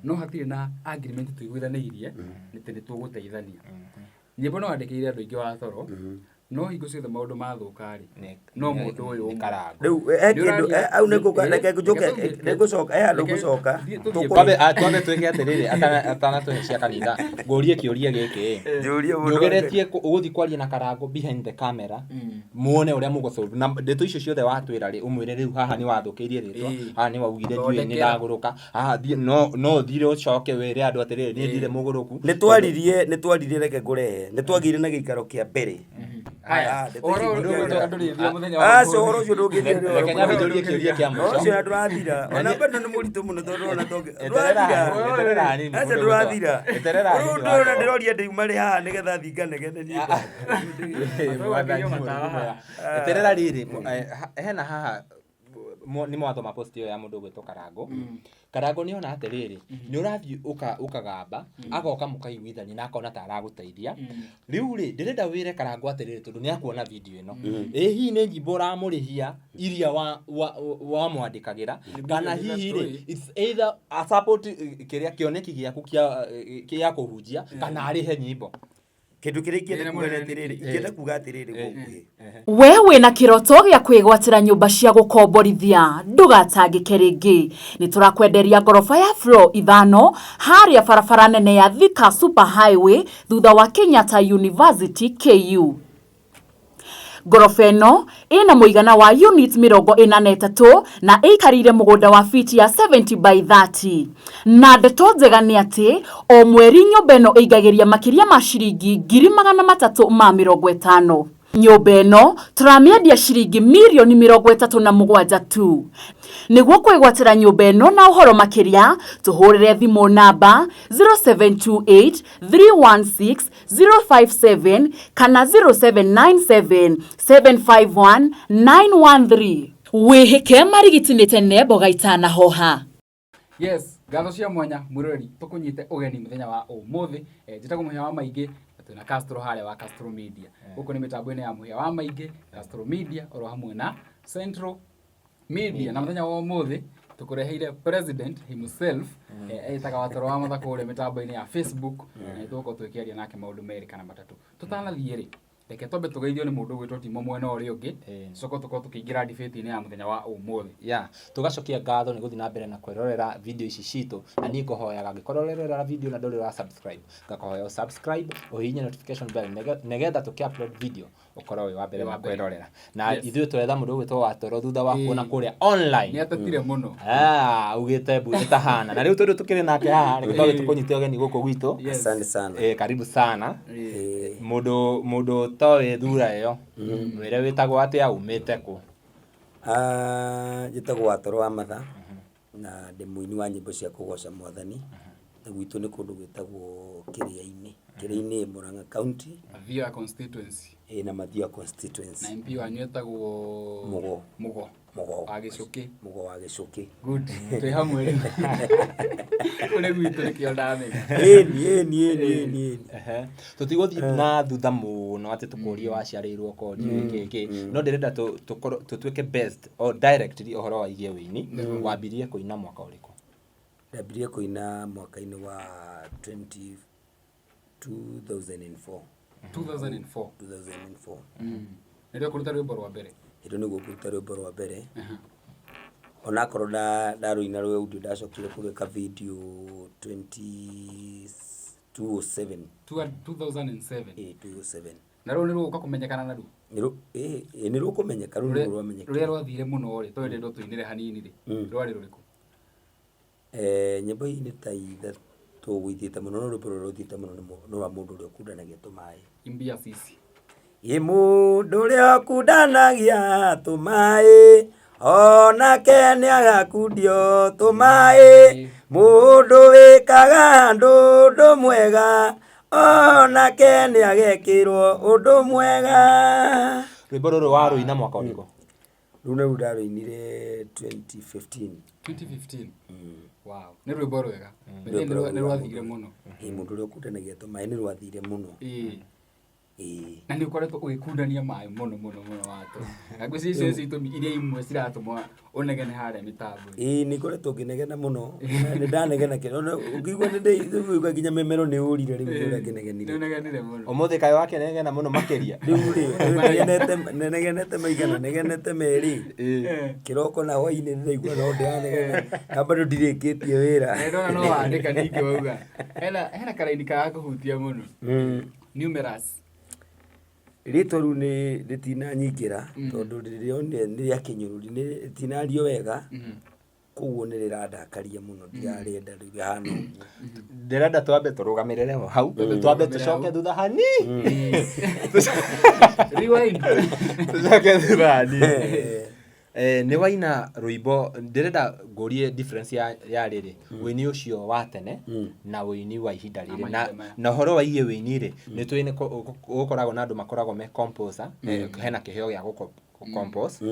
no hatirĩ na agreement tuiguithanĩirie nĩ tũgũteithania. Nyĩmbo no wandĩkĩire andũ aingĩ wa toro, no hingo ciothe maũndũ mathũka-rĩ, no mũndũ ũyũ rĩu au nĩgũka nĩgũcoka ndũgũcoka twambe twĩke atĩrĩrĩ atanatũhe cia kanitha ngũrie kĩũria gĩkĩ nĩũgeretie ũgũthiĩ kwaria na Karangũ behind the camera muone ũrĩa mũgũsolve na ndeto icio ciothe watwĩra-rĩ ũmwĩre rĩu haha nĩ wathũkĩirie rĩtwa haha nĩ waugire ndiũĩ nĩ ndagũrũka haha no thire ũcoke wĩre andũ atĩrĩrĩ niĩ ndirĩ mũgũrũku nĩtwaririe reke ngũrehe nĩtwagĩire na gĩikaro kĩa mbere ũhoro ũcio ndũngĩthira reke nyambĩrĩrie kĩũria kĩa mũico ũcio ndũrathira ona bado nĩ mũritũ mũno tondũ ona ndũrathira ndĩroria ndĩuma rĩ haha nĩgetha thinganegenenie eterera rĩrĩ hena haha nĩ mwathoma post ĩyo ya mũndũ ũgwĩtwo Karangũ. Karangũ nĩona atĩrĩrĩ nĩ ũrathiĩ ũkagamba agoka mũkaiguithania na akona ta aragũteithia. Rĩu-rĩ ndĩrenda wĩre Karangũ atĩrĩrĩ tondũ nĩ akuona video ĩno hihi nĩ nyimbo ũramũrĩhia iria wamwandĩkagĩra kana hihi-rĩ it's either a support kĩrĩa kĩoneki gĩaku kĩa kũhunjia kana arĩhe nyimbo kĩndũ kĩrĩa ingĩenda kuga atĩrĩrĩ gũkuhĩ we wĩna kĩroto gĩa kwĩgwatĩra nyũmba cia gũkomborithia ndũgatangĩke rĩngĩ nĩ tũrakwenderia ngoroba ya floor 5 harĩa barabara nene ya Thika Super Highway thutha wa Kenyatta University KU. Ngoroba ĩno ĩna mũigana wa unit 43 na ĩikarĩire mũgũnda wa fiti ya 70 by 30. Na ndeto njega nĩ atĩ o mweri nyũmba ĩno ĩingagĩria makĩria ma ciringi 350,000. Nyũmba ĩno tũramĩendia ciringi mirioni 37 tu. Nĩguo kwĩgwatĩra nyũmba ĩno na ũhoro makĩria tũhũrĩre thimũ namba 0728 316 057 kana 0797 751 913. Wĩhĩke marigiti tene mboga itanahoha. Yes, ngatho cia mwanya mwĩroreri tũkũnyite ũgeni mũthenya wa ũmũthĩ. Njĩtagwo Mũhĩa wa Maingĩ na Castro harĩa wa Castro Media. Gũkũ nĩ mĩtambo-inĩ ya Mũhĩa wa Maingĩ, Castro Media oro hamwe na Central Media. Na mũthenya wa ũmũthĩ tũkũreheire president himself etaga watoro wa mathako ũrĩa mĩtambo-inĩ ya Facebook na tũgũkorwo twĩkĩaria nake maũndũ merĩ kana matatũ. Tũtanathiĩ-rĩ reke twambe tũgeithio nĩ mũndũ ũgwĩtwo Timo mwena ũrĩa ũngĩ coka tũkorwo tũkĩingĩra debate-inĩ ya mũthenya wa ũmũthĩ. Tũgacokia ngatho nĩ gũthiĩ na mbere na kwĩrorera video ici citũ na niĩ ngũhoyaga angĩkorwo ũrerorera video na ndũrĩ wa subscribe ngakũhoya o subscribe ũhihinye notification bell nĩgetha tũkĩ-upload video ũkorwo wĩ wa mbere wa kwĩrorera. Na ithuĩ twetha mũndũ ũgwĩtwo Watoro thutha wa kuona kũrĩa online nĩ atatire mũno ugĩte mbu ĩtahana na rĩu tondũ tũkĩrĩ nake haha reke tũkũnyite ũgeni gũkũ gwitũ. Asante sana. Karibu sana. Mũndũ towe thura ĩyo wĩre wĩtagwo atĩa umĩte kũ? Njĩtagwo Watoro wa Matha na ndĩ mũini wa nyĩmbo cia kũgoca Mwathani na gwitũ nĩ kũndũ gwĩtagwo Kĩrĩainĩ Murang'a County Mathioya constituency na Mathioya constituency na MP wanyu etagwo Mugo wa Gĩcũkĩ. Good. Twĩ hamwe rĩu. Kũrĩ gwitũ nĩ kĩo ndamenya. Ĩni. Tũtigũthiĩ na thutha mũno atĩ tũkũrie waciarĩirwo korio gĩkĩ no ndĩrenda tũtuĩke best or directly ũhoro wa igie wĩini wambirie kũina mwaka ũrĩkũ? Ndambirie kũina mwaka-inĩ wa 2004. 2004. Nĩrĩo kũruta rwĩmbo rwa mbere? Ĩndo nĩguo kũruta rwĩmbo rwa mbere. Onakorwo ndarũina rwa audio ndacokire kũgeka video 2007. 2007. 2007. Na rũu nĩrũgũka kũmenyekana na rũu? Nĩrũkũmenyeka rũu nĩrwamenyeka. Rũrĩa rwathire mũno-rĩ twendetwo tũinĩre hanini-rĩ rwarĩ rũrĩkũ? Nyĩmbo nĩ ta ithatũ gũithĩte mũno no rwĩmbo rũrĩa rũthiĩte mũno nĩ rwa mũndũ ũrĩa ũkundanagia tũmaĩ. Imbia sisi. Mũndũ ũrĩa ũkundanagia tũmaĩ onake nĩagakundio tũmaĩ mũndũ wĩkaga ũndũ mwega onake nĩagekĩrwo ũndũ mwega. Rwĩmbo rũrũ warũina mwaka ũrĩkũ? Rũu nĩ ndarũinire 2015. 2015. Wow. Nĩ rwĩmbo rwega. Nĩ rwathire mũno. Mũndũ ũrĩa ũkundanagia tũmaĩ nĩ rwathire mũno. na nä å koretwo å gä kundania maä må no watå na ngwä cicio citå iria imwe ciratå å negene harä mä tambo nä ngoretwo ngä negena må no nä ndanegena å ngä igua nä nginya memero nä å rire rä u å ngä negenire negenire må å må thä kaä wake negena må no makä ria rä u negenete maigana negenete merä kä roko na hwainä nä raigua no ndä ranegena na bado ndirä kä tie wä ra ndona no wandä ka ningä wauga hena karaini karaga kå hutia må no numerous rĩtwa rĩu nĩ rĩtinanyingĩra tondũ nĩ rĩa kĩnyũrũri nĩ rĩtinario wega koguo nĩ rĩrandakaria mũno ndirarĩenda rĩu rĩhana ũguo ndĩrenda twambe tũrũgamĩrĩre hau twambe tũcoke thutha hani rewind tũcoke thutha hani nĩ waina rwĩmbo ndĩrenda ngũrie difference ya rĩrĩ wĩini ũcio wa tene na wĩini wa ihinda rĩrĩ na ũhoro wa iye wĩini rĩ nĩ tũĩ gũkoragwo na andũ makoragwo me composer hena kĩheo gĩa gũcompose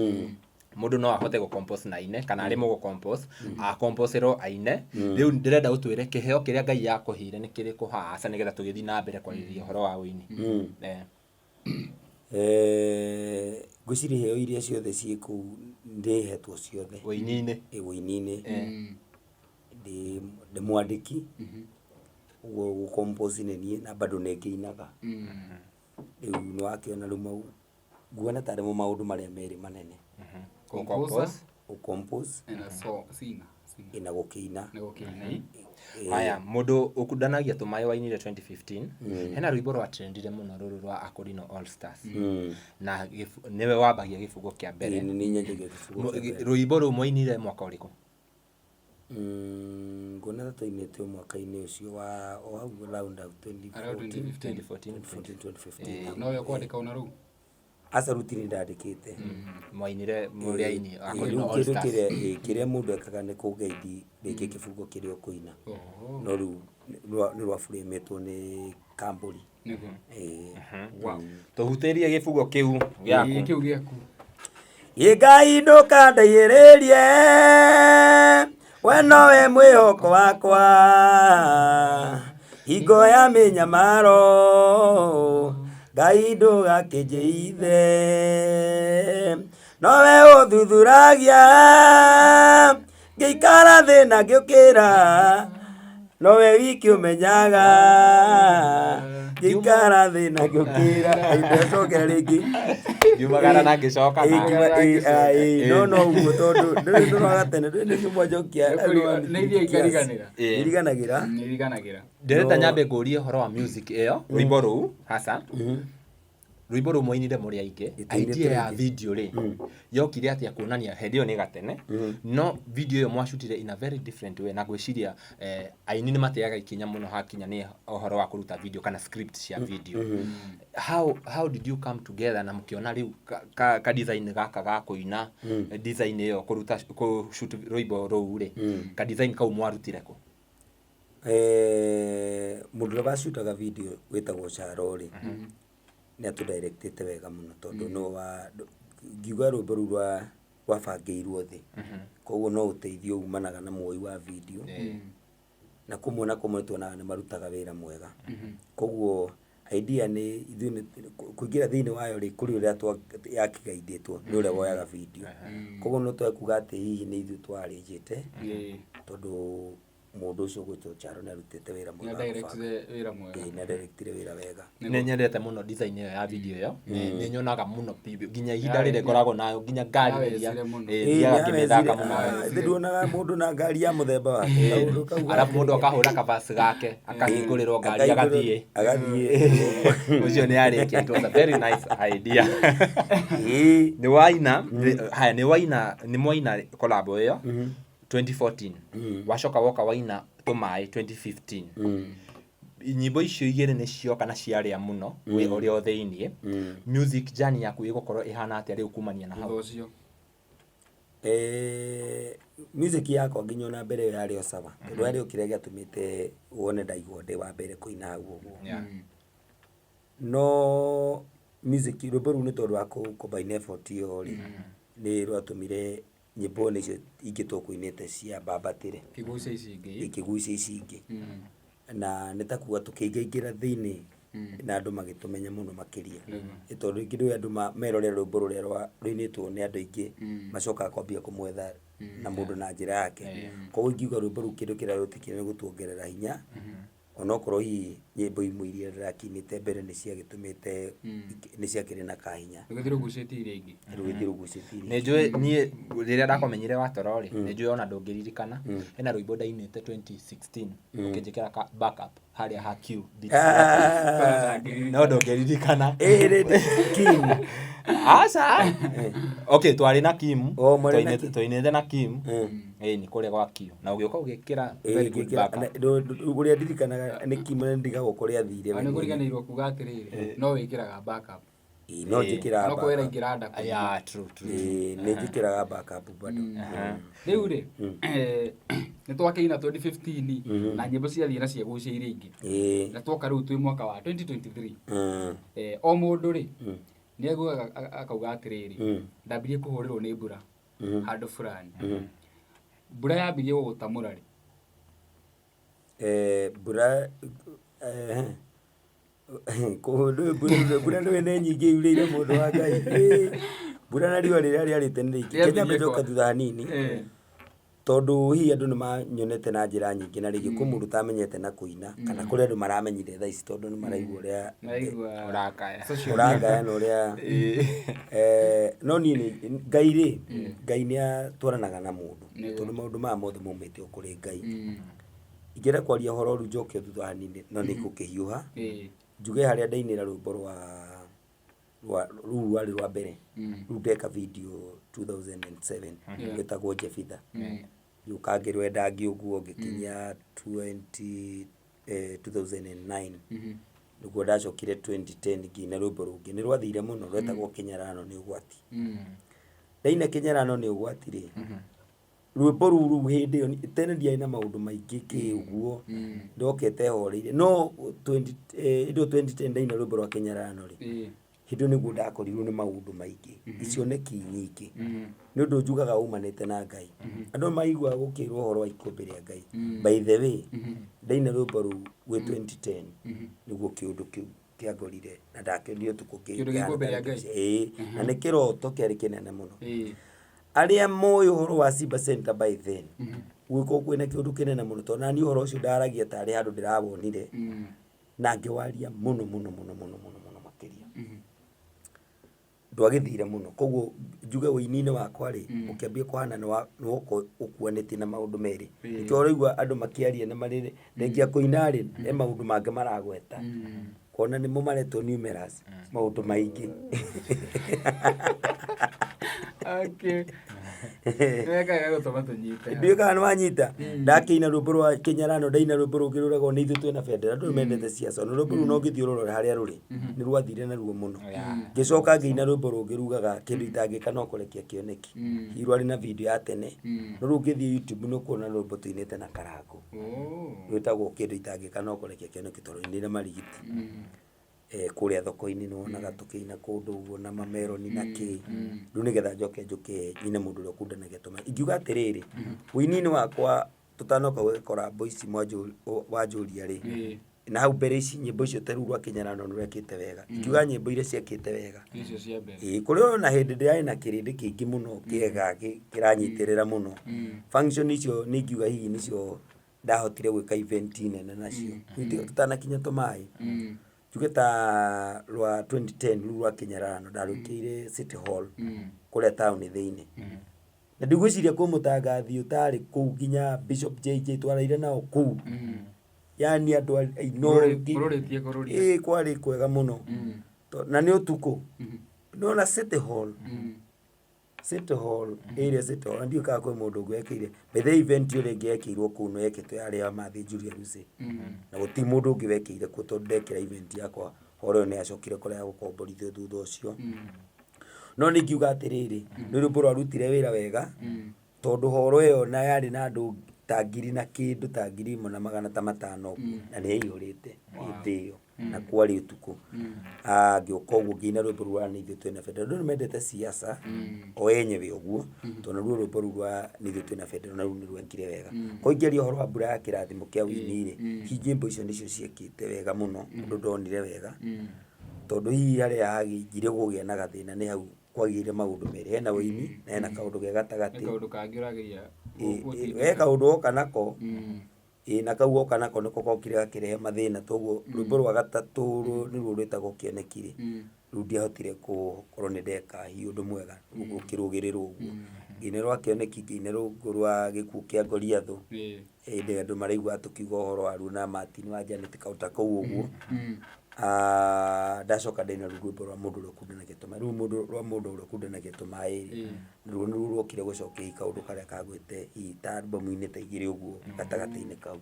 mũndũ no ahote gũcompose na aine kana arimũ gũcompose acomposerwo aine rĩu ndĩrenda ũtwĩre kĩheo kĩrĩa Ngai yakũheire nĩ kĩrĩkũ haca nĩgetha tũgĩthiĩ na mbere kwarĩrĩria ũhoro wa wĩini ngwĩciria iheo iria ciothe ciĩ kũu ndĩhetwo ciothe wĩini-inĩ wĩini-inĩ ndĩ mwandĩki ũguo gũcompose nĩ niĩ na bado nĩ ngĩinaga rĩu nĩ wakĩona rĩu mau nguona tarĩ mo maũndũ marĩa merĩ manene gũcompose na gũkĩina haya mũndũ ũkundanagia tũmaĩ wainire 2015 hena rwĩmbo rwa trendire mũno rũrũ rwa Akorino All Stars na nĩwe wambagia gĩbungo kĩa mbere rwĩmbo rũu mwainire mwaka ũrĩkũ ngona tũinĩte mwaka-inĩ ũcio wa hau around 2014 no yo kwandĩka ona rũu asa rutini ndandĩkĩte mwainire mũrĩ aini Akorino All Stars kĩrĩa mũndũ ekaga nĩ kũgeithia rĩngĩ kĩbungo kĩrĩa ũkũina no rĩu nĩ rwabũrĩmĩtwo nĩ Kambũri tũhutĩrie gĩbungo kĩu gĩaku Ngai ndũkandaihĩrĩrie we nowe mwĩhoko wakwa hingo ya mĩnyamaro Ngai ndũgakĩnjĩithe nowe ũthuthuragia ngĩikara thĩna ngĩũkĩra nowe wiki ũmenyaga ngĩikara thĩna ngĩũkĩra ndecokera rĩngĩ Yumagara na ngĩcoka no ũguo tondũ ndũraga tene nĩ kĩmwanjokia nĩriganagĩra ndĩrenda nyambe ngũrie ũhoro wa music ĩyo rwĩmbo rũu hasa rwĩmbo rũu mwainire mũrĩ aingĩ idea ya video rĩ yokire atĩa kuonania hĩndĩ ĩyo nĩ gatene no video ĩyo mwacutire in a very different way na ngwĩciria aini nĩ mateaga ikinya mũno hakinya nĩ ũhoro wa kũruta video kana script cia video how did you come together na mkiona rĩu ka design gaka ga kũina design ĩyo kũruta shoot rwĩmbo rũu rĩ ka design kau mwarutire kũ mũndũ ũrĩa wacutaga video wĩtagwo Charo rĩ nĩ atũdirectĩte wega mũno tondũ no ngiuga rwĩmbo rũu rwabangĩirwo thĩ koguo no ũteithio umanaga na muoi wa video na kũmwe tuonaga nĩ marutaga wĩra mwega koguo idea nĩ kũingĩra thĩinĩ wayo rĩ kũrĩ ũrĩa yakĩgaithĩtwo nĩ ũrĩa woyaga video koguo no twekuga atĩ hihi nĩ ithuĩ twarĩnjĩte tondũ mũndũ ũcio gwĩtwo Charo nĩ arutĩte wĩra mwega na directire wĩra wega nĩ nyendete mũno design ĩyo ya video ĩyo nĩ nyonaga mũno nginya ihinda rĩrĩ ngoragwo nayo nginya ngari iria thiaga kĩmĩthaka mũno nduonaga mũndũ na ngari ya mũthemba wake arabu mũndũ akahũra kabasi gake akahingũrĩrwo ngari agathiĩ ũcio nĩ arĩkia it was a very nice idea nĩ mwaina collab ĩyo 2014 wacoka woka waina tũmaĩ 2015 nyimbo icio igĩrĩ nĩ cioka na ciarĩa mũno wĩ ũrĩa thĩinĩ music journey yaku ĩgũkorwo ĩhana atĩa rĩu kumania na hau music yakwa nginya ona mbere yarĩ o sawa tondũ yarĩ o kĩrĩa gĩatũmĩte wone ndaigua ndĩ wa mbere kũina hau ũguo no music rwĩmbo rũu nĩ tondũ wa combine effort ĩyo rĩ nĩ rwatũmire nyimbo nĩcio ingĩ tũkũinĩte cia Mbambatĩre ikĩgucia ici ingĩ na nĩ ta kuga tũkĩingaingĩra thĩinĩ na andũ magĩtũmenya mũno makĩria tondũ rĩngĩ rĩu andũ merorera rwĩmbo rũrĩa rũinĩtwo nĩ andũ aingĩ macokaga kwambia kũmwetha na mũndũ na njĩra yake koguo ingiuga rwĩmbo rũu kĩndũ kĩrĩa rũtikĩrĩ nĩ gũtuongerera hinya onokorwo hihi nyĩmbo imwe iria ndĩrakinyĩte mbere nĩ ciagĩtũmĩte nĩ ciakĩrĩ na kahinya rũgĩthiĩ rũgucĩtie ingĩ rũgĩthiĩ rũgucĩtie nĩ njũĩ niĩ rĩrĩa ndakomenyire Watoro rĩ nĩ njũĩ ona ndũngĩririkana hena rwĩmbo ndainĩte 2016 ũkĩnjĩkĩra backup harĩa ha Q no ndũngĩririkana Kim aca okay twarĩ na Kim twainĩte na Kim nĩ kũrĩa gwa Q na ũgĩũka ũgĩkĩra very good backup ũrĩa ndirikanaga nĩ Kim ndigagwo kũrĩa athire nĩ kũriganĩirwo kuga atĩrĩrĩ no wĩkĩraga backup no njĩkĩraga no kwera ingĩranda true nĩ njĩkĩraga backup bado rĩu rĩ nĩ twakĩina 2015 na nyĩmbo ciathiĩ na ciagucĩire ingĩ na twoka rĩu twĩ mwaka wa 2023 o mũndũ rĩ nĩ aiguaga akauga atĩrĩrĩ ndambirie kũhũrĩrwo nĩ mbura handũ fulani mbura yambirie gũgũtamũra rĩ mbura mbura nĩwe nĩ nyingĩ yurĩire mũndũ wa Ngai mbura na riũa rĩrĩa rĩarĩte nĩ rĩingĩ Kenya mbecoka thutha hanini tondũ hihi andũ nĩ manyonete na njĩra nyingĩ na rĩngĩ kũmũndũ utamenyete na kũina kana kũrĩ andũ maramenyire thaa ici tondũ nĩ maraigua ũrĩa ũrangaya na ũrĩa no niĩ Ngai nĩ atwaranaga na mũndũ tondũ maũndũ maya mothe maumĩte o kũrĩ Ngai ingĩenda kwaria ũhoro rĩu njoke thutha hanini no nĩ ngũkĩhiũha njuge harĩa ndainĩra rwĩmbo rũu rwarĩ rwa mbere rũu ndeka video 2007 rwĩtagwo Jebitha gĩũka ngĩrwenda ngĩũguo ngĩkinyia 2009 nĩguo ndacokire 2010 nginya rwĩmbo rũngĩ nĩ rwathire mũno rwetagwo Kĩnyarano nĩ ũgwati ndaina Kĩnyarano nĩ ũgwati rĩ rwĩmbo rũu hĩndĩ ĩyo tene ndiarĩ na maũndũ maingĩ kĩũguo ndokete horeire no 2010 ndaina rwĩmbo rwa Kĩnyarano rĩ hĩndĩ nĩguo ndakorirwo nĩ maũndũ maingĩ icioneki nyingĩ nĩ ũndũ njugaga umanĩte na Ngai andũ maigua gũkĩrwo ũhoro wa ikũmbĩ rĩa Ngai by the way ndaina rwĩmbo rũu gwĩ 2010 nĩguo kĩũndũ kĩu kĩangorire na ndakĩonire ũtukũ na nĩ kĩroto kĩarĩ kĩnene mũno arĩa moĩ ũhoro wa Simba Center by then gwĩko kwĩna kĩũndũ kĩnene mũno tondũ nani ũhoro ũcio ndaragia tarĩ handũ ndĩrawonire na ngĩwaria mũno makĩria ndwagĩthire mũno koguo njuge ũini-inĩ wakwa rĩ ũkĩambia kũhana nĩ ũkuanĩtie na maũndũ merĩ nĩkĩo ũraigua andũ makĩaria na marĩ rĩngĩ kũina rĩ he maũndũ mangĩ maragweta kuona nĩmo maretwo numerous maũndũ maingĩ okay wega gũtũma tũnyite ndiũkaga nĩ wanyita ndakĩina rwĩmbo rwa Kĩnyarano ndaina rwĩmbo rũngĩ rũragwo nĩ ithuĩ twĩna bendera andũ mendete ciaca no rwĩmbo rũu no ngĩthiĩ ũrore harĩa rũrĩ nĩ rwathire na ruo mũno ngĩcoka ngĩina rwĩmbo rũngĩ rugaga kĩndũ itangĩka no kũrekia kĩoneki hihi rwarĩ na video ya tene no rĩu ũngĩthiĩ YouTube nĩ ũkuona rwĩmbo tũinĩte na Karangu rwĩtagwo kĩndũ itangĩka no kũrekia kĩoneki tondũ nĩ marigiti kũrĩa thoko-inĩ nĩwonaga tũkĩina kũndũ ũguo na mameroni na kĩ rĩu nĩgetha njoke nyine mũndũ ũrĩa ũkundanagia tũma ingiuga atĩrĩrĩ ũini-inĩ wakwa tũtanoka gwĩkora Boyce Wanjũria rĩ na hau mbere ici nyĩmbo icio ta rũu rwa Kĩnyarano nĩrwekĩte wega ingiuga nyĩmbo iria ciekĩte wega icio cia mbere kũrĩ ona hĩndĩ ndĩrarĩ na kĩrĩndĩ kĩingĩ mũno kĩega kĩranyitĩrĩra mũno function icio nĩ ingiuga hihi nĩcio ndahotire gwĩka event nene nacio tũtanakinya tũmaĩ tuge ta rwa 2010 rũu rwa Kĩnyarano ndarũkĩire City Hall kũrĩa taũni thĩinĩ na ndigwĩciria kũmũtangathi ũtarĩ kũu nginya Bishop JJ twaraire nao kũu yani andũ ainoo kwarĩ kwega mũno na nĩ ũtukũ nona City Hall area City Hall ndiũkaga kwĩ mũndũ ũngĩ wekĩire bethe event ĩyo rĩngĩ yekĩirwo kũu no yekĩtwo yarĩa mathĩ Julia Lucy na gũtirĩ mũndũ ũngĩ wekĩire kuo tondũ ndekĩra event yakwa horo nĩ acokire kũrĩa gũkomborithio thutha ũcio no nĩngiuga atĩrĩrĩ nĩ rwĩmbo rwarutire wĩra wega tondũ horo ĩyo na yarĩ na andũ ta ngiri na kindu ta 1,500 ũguo na nĩ yaihũrĩte hĩndĩ ĩyo na kwarĩ ũtukũ ngĩũka ũguo ngĩina rwĩmbo rwa nĩ ithuĩ twĩna bendera. Andũ nĩmendete siasa o enyewe ũguo tondũ ruo rwĩmbo rũu rwa nĩ ithuĩ twĩna bendera na rũu nĩ rwekire wega. Kwa ingĩaria ũhoro wa mbura ya kĩrathimo kĩa Wini-rĩ, nyĩmbo icio nĩcio ciĩkĩte wega mũno, ũndũ ndonire wega tondũ hihi harĩa hagĩnjire gũgĩa na gathĩna nĩ hau kwagĩire maũndũ merĩ, hena Wini na hena kaũndũ ge gatagatĩ. Kaũndũ kangĩ ũrageria We kaũndũ oka nako na kau oka nako nĩko gokire gakĩrehe mathĩna, toguo rwĩmbo rwa gatatũ nĩruo rwĩtagwo Kĩoneki-rĩ, rĩu ndiahotire gũkorwo nĩ ndeka hihi ũndũ mwega gũkĩrũgĩrĩrwo ũguo. Ngĩina rwa Kĩoneki, ngĩina rũngũ rwa gĩkuũ kĩa Goliathũ, hĩndĩ andũ maraiguaga tũkiuga ũhoro wa Ruo na Martin wa Janet kaũndũ ta kau ũguo. Ndacoka ndaina rwĩmbo rwa mũndũ ũrĩa ũkundanagia tũmaĩ. Rĩu rwa mũndũ ũrĩa ũkundanagia tũmaĩ-rĩ, ruo nĩruo rwokire gũcokia kaũndũ karĩa kagwĩte ta albamu-inĩ ta igĩrĩ ũguo gatagatĩ-inĩ kau.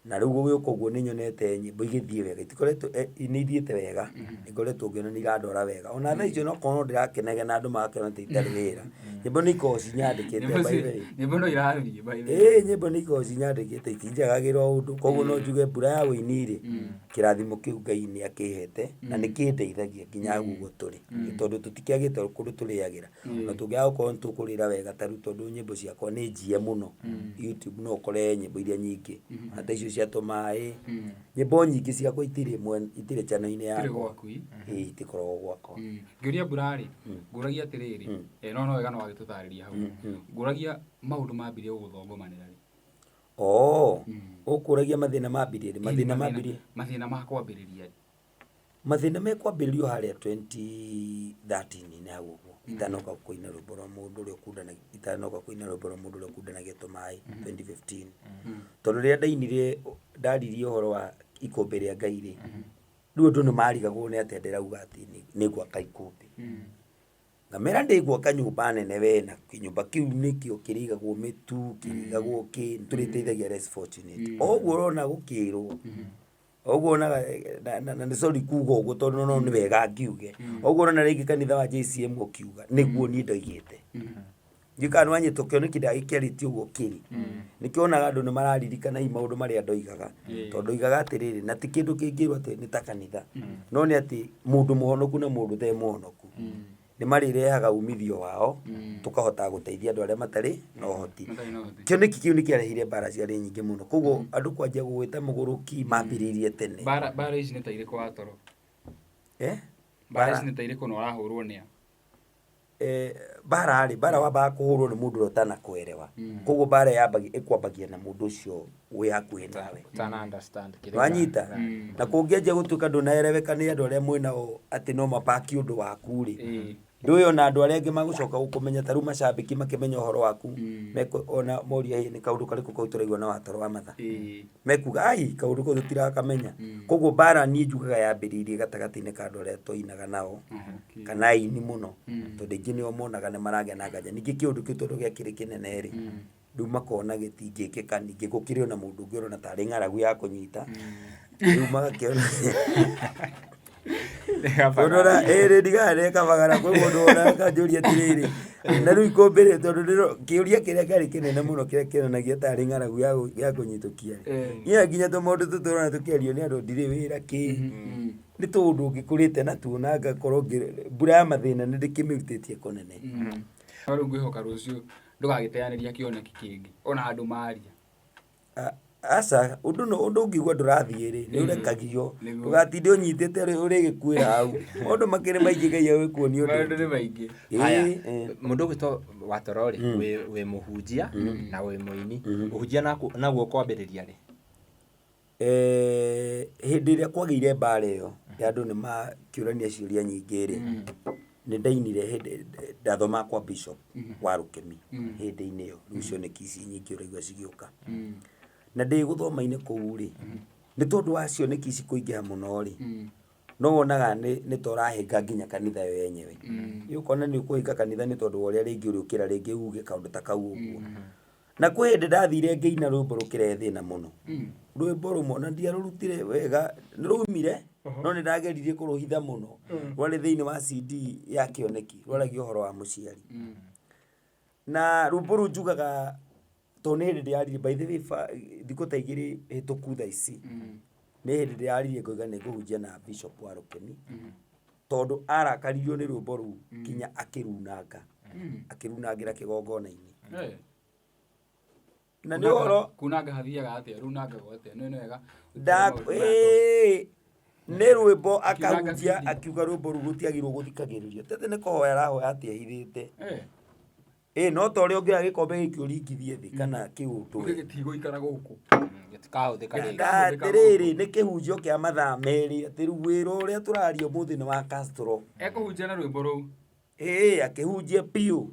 Na rĩu gũgĩũka ũguo nĩnyonete nyĩmbo igĩthiĩ wega, itikoretwo nĩ ithiĩte wega, nĩngoretwo ngĩona nĩ iradwara wega. Ona thaa icio nokorwo no ndĩrakenega na andũ magakĩona ta itarĩ wĩra, nyĩmbo nĩikoragwo cinyandĩkĩte by the way. Nyĩmbo no irathiĩ by the way. Nyĩmbo nĩikoragwo cinyandĩkĩte itinjagagĩrwo ũndũ, koguo no njuge mbura ya Wini-rĩ, kĩrathimo kĩu Ngai nĩakĩhete na nĩkĩndeithagia nginya hau ũguo tũrĩ, tondũ tũtikĩagĩte kũndũ tũrĩagĩra. Na tũngĩaga gũkorwo nĩtũkũrĩra wega ta rĩu tondũ nyĩmbo ciakwa nĩ njie mũno, YouTube no ũkore nyĩmbo iria nyingĩ ta icio cia tũmaĩ, nyĩmbo nyingĩ ciakwa itirĩ channel-inĩ yakwa, itikoragwo gwakwa. Ngĩũria Mbura-rĩ, ngũragia atĩrĩrĩ, no wega no wagĩtũtarĩria hau, ngũragia maũndũ mambirie gũgũthongomanĩra rĩ? Ũkũragia mathĩna mambirie rĩ? Mathĩna ma kwambĩrĩria rĩ? Mathĩna mekwambĩrĩrio harĩa 2013 hau ũguo, itanoka kũina rwĩmbo rwa mũndũ ũrĩa ũkundanagia tũmaĩ 2015, tondũ rĩrĩa ndaririe ũhoro wa ikũmbĩ rĩa Ngai-rĩ, rĩu andũ nĩmarigagwo nĩ atĩa ndĩrauga atĩ nĩngwaka ikũmbĩ. Ngamera ndĩgwaka nyũmba nene we, na kĩnyũmba kĩu nĩkĩo kĩrĩigagwo mĩtu, kĩrĩigagwo nĩtũrĩteithagia less fortunate. Oguo ũrona gũkĩrwo, oguo onaga na nĩ sorry kuga ũguo tondũ no nĩ wega ngiuge, oguo ũrona rĩngĩ kanitha wa JCM ũkiuga nĩguo niĩ ndoigĩte. Njĩkaga nĩwanyitwo Kĩoneki ndagĩkĩarĩtie ũguo kĩrĩ, nĩkĩonaga andũ nĩmararirikana hihi maũndũ marĩa ndoigaga, tondũ ndoigaga atĩrĩrĩ, na ti kĩndũ kĩngĩrwo atĩ nĩ ta kanitha, no nĩ atĩ mũndũ mũhonoku na mũndũ ũtarĩ mũhonoku nĩmarĩrehaga umithio wao, tũkahota gũteithia andũ arĩa matarĩ na ũhoti. Kĩoneki kĩu nĩkĩarehire mbara ciarĩ nyingĩ mũno, koguo andũ kwanjia gũgwĩta mũgũrũki mambĩrĩirie tene. Mbara ici nĩ ta irĩkũ wa toro? Mbara ici nĩ ta irĩkũ na ũrahũrwo nĩa? Mbara wambaga kũhũrwo nĩ mũndũ ũrĩa ũtanakũerewa, koguo mbara ĩkwambagia na mũndũ ũcio wĩ hakuhĩ nawe, wanyita. Na kũngĩanjia gũtuĩka ndũnaereweka nĩ andũ arĩa mwĩnao atĩ no mapaki ũndũ waku-rĩ, ndũĩ ona andũ arĩa angĩ magũcoka gũkũmenya, ta rĩu macambĩki makĩmenya ũhoro waku, ona moria nĩ kaũndũ karĩkũ kau tũraigua na watoro wa matha, mekuga ai kaũndũ kau tũtirakamenya. Koguo mbara niĩ njugaga yambĩrĩirie gatagatĩ-inĩ ka andũ arĩa twainaga nao kana aini mũno, tondũ aingĩ nĩo monaga nĩmaragĩa na nganja. Ningĩ kĩũndũ kĩu tondũ gĩakĩrĩ kĩnene-rĩ, rĩu makona gĩtingĩkĩka, ningĩ gũkĩrĩ ona mũndũ ũngĩ ũrona tarĩ ng'aragu ya kũnyita, rĩu magakĩona Ondora ndigaga ndekabagara kwĩ mũndũ ona akanjũria atĩrĩrĩ, na rĩu ikũmbĩ tondũ kĩũria kĩrĩa kĩarĩ kĩnene mũno kĩrĩa kĩonanagia tarĩ ng'aragu ya kũnyitũkia, niĩ nginya tũmaũndũ tũtũrona tũkĩario nĩ andũ ndirĩ wĩra nĩ tũũndũ ngĩkũrĩte natuo na ngakorwo mbura ya mathĩna nĩndĩkĩmĩrutĩtie kũnene. Rĩu ngwĩhoka rũciũ ndũgagĩteanĩria Kĩoneki kĩngĩ ona andũ maria. Aca ũndũ ũngĩigua ndũrathiĩ-rĩ nĩũrekagio, ndũgatinde ũnyitĩte ũrĩgĩkuĩra hau, maũndũ makĩrĩ maingĩ Ngai agĩkuonia ũndũ. Maũndũ nĩ maingĩ. Haya, mũndũ ũgwĩtwo Watoro-rĩ, wĩ mũhunjia na wĩ mũini, ũhunjia naguo kwambĩrĩria rĩ? Hĩndĩ ĩrĩa kwagĩire mbara ĩyo ya andũ nĩmakĩũrania ciũria nyingĩ-rĩ, nĩndainire ndathomaga kwa Bishop wa Rũkemi hĩndĩ-inĩ ĩyo, rĩu cioneki ici nyingĩ ũraigua cigĩũka. Na ndĩ gũthoma-inĩ kũu-rĩ, nĩ tondũ wa cioneki ici kũingĩha mũno-rĩ, no wonaga nĩ tũrahĩnga nginya kanitha yo yenyewe. Ũkona nĩ ũkũhinga kanitha nĩ tondũ wa ũrĩa rĩngĩ ũrĩũkĩra rĩngĩ uge kaũndũ ta kau ũguo. Na kwĩ hĩndĩ ndathire ngĩina rwĩmbo rũkĩrehe thĩna mũno, rwĩmbo rũmwe na ndiarũrutire wega, nĩrwaumire no nĩndageririe kũrũhitha mũno, rwarĩ thĩinĩ wa CD ya Kĩoneki, rwaragia ũhoro wa mũciari. Na rwĩmbo rũu njugaga to nä hä ndä ndä by the way thikå ta igä rä hä tå ku tha ici nä hä ndä ndä yaririe ngoiga nä ngå hunjia na Bishop wa Rukeni tondå arakaririo nä rwä mbo rå u kinya akä runanga akä ra kä gongona-inä na nä å horo kunanga hathiaga atia runanga atia nä wega nä rwä mbo akahunjia akiuga rwä mbo rå gå tiagä rwo gå thikagä rä rio tete nä kåhoya rahoya atiehithä te no ta å rä a å ngä gä kombe gä kä å ringithie thä kana kä å ndå gä tigå ikara gå kå atä rä rä nä kä hunjio kä a mathaa merä atä rä u wä ra å rä a tå raria må thä nä wa Castro ekå hunjia na rwä mbo rå u akä hunjia piå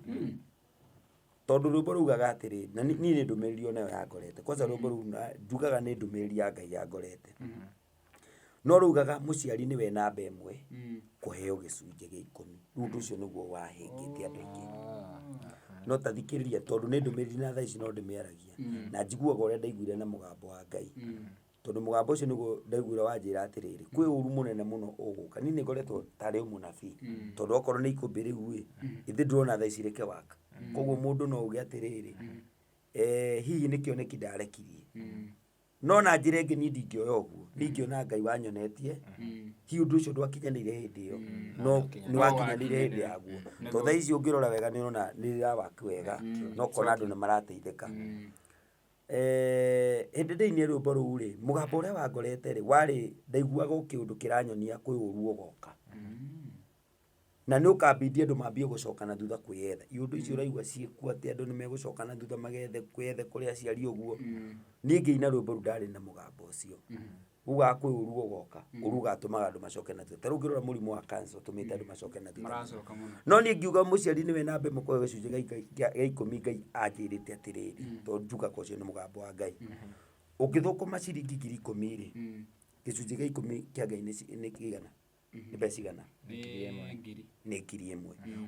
tondå rwä mbo rå ugaga atä rä na niä nä ndå mä rä ri onayo yangorete kwanza rwä mbo rå u njugaga nä ndå mä rä ri ya Ngai yangorete no rå ugaga må ciari nä we namba ä mwe kå heo gä cunjä gä 10 rä u ndå å cio nä guo wahä ngä te andå aingä no tathikä rä ria tondå nä ndå mä rä ri na thaa ici no ndä mä aragia na njiguaga å rä a ndaiguire na må gambo wa Ngai tondå må gambo å cio nä guo ndaiguire wanjä ra atä rä rä kwä å ru må nene må no å gå ka ni nä ngoretwo tarä å må nabii tondå okorwo nä ikå mbä rä u ithä ndä rona thaa ici rä ke waka koguo må ndå no å gä atä rä rä hihi nä kä oneki ndarekirie no na njä ra ä ngä niä ndingä oya å guo ningä ona Ngai wanyonetie hiå ndå å cio ndwakinyanä ire hä ndä ä yo no nä wakinyanä ire hä ndä yaguo to thaa ici å ngä rora wega nä rona nä rä rawaki wega no kona andå nä marateithä ka hä ndä ndä-inä rwä mbo rå u rä må gambo å rä a wangorete rä warä ndaiguaga å kä å ndå kä ranyonia kwä å ru å goka na nä å kambindia andå mambie gå cokana thutha kwä etha iå ndå icio å raigua ciäkuo atä andå nä megå cokana thutha magethe kwethe kå rä aciari å guo niä ngä ina rwä mbo rå ndarä na må gambo å cio ugaga kwä å ru å goka å ru gatå maga andå macoke na thutha ta rä u ngä rora må rimå wa å tå mä te andå macoke na thutha no niä ngiuga må ciari nä we nambe må koe gä cunjä gä 10 Ngai anjä rä te atä rä rä tondå njugaga å cio nä må gambo wa Ngai å ngä thå kå ma ciringi 10,000 rä gä cunjä gä 10 kä a Ngai nä kä igana nä mbeca igana nä 1,000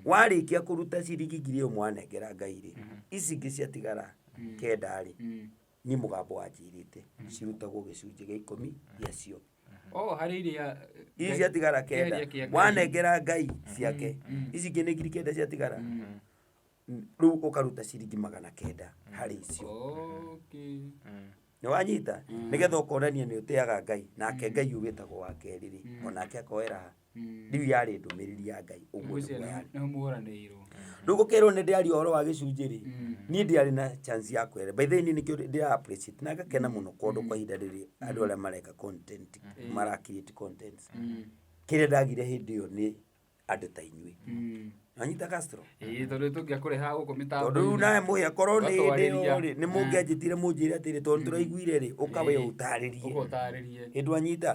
warä kia kå ruta ciringi 1,000 wanengera Ngai rä ici ingä ciatigara kenda rä nä må gambo wanjä rä te cirutagwo gä cunjä gä 10 gä acio ici ciatigara kenda wanengera Ngai ciake ici ingä nä 9,000 ciatigara rä u å karuta ciringi 900 harä icio nä wanyita nä getha å konania nä å teaga Ngai nake Ngai å gä tagwo wa kerä rä onake akoera rä u yarä ndå mä rä ri ya Ngai å guo rä u gå kä rwo nä ndä aria å horo wa gä cunjä rä niä ndä arä na chance ya kwere by the nä kä ndä na ngakena må no kondå kwa ihinda rä rä andå arä a mareka marakirĩte kä rä a ndagire hä ndä ä yo nä andå ta inyuä anyita Castro tondå ngä akå reha gå kå mä tondå rä u nawe må hä akorwo nä hä ndä ä yo rä nä må ngä anjä tire må njä re atä rä tondå tå raiguire rä å kawe å tarä rie hä ndå anyita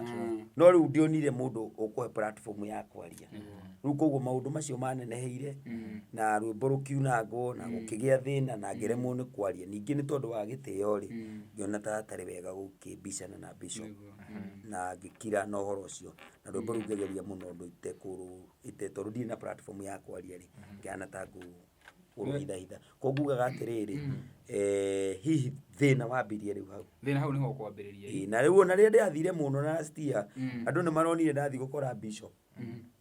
no rä u ndä onire må ndå å kåhe platform ya kwaria rä u koguo maå ndå macio maneneheire na rwä mbo rå kiunangwo na gå kä gä a thä na na ngä remwo nä kwaria ningä nä tondå wa gä tä o rä ngäona ta hatarä wega gå kä mbicana na Bishop na ngä kira na å horo å cio na rwä mbo rå ngägeria må no ndå ite tondå ndirä na platform ya kwaria rä ngäana ta ngå rå hitha koguo ngugaga atä rä rä hihi thä na wambirie rä u hau nä ho kwambä rä ria na rä u ona rä a ndä athire må no na stia andå nä maronire ndathi gå kora Bishop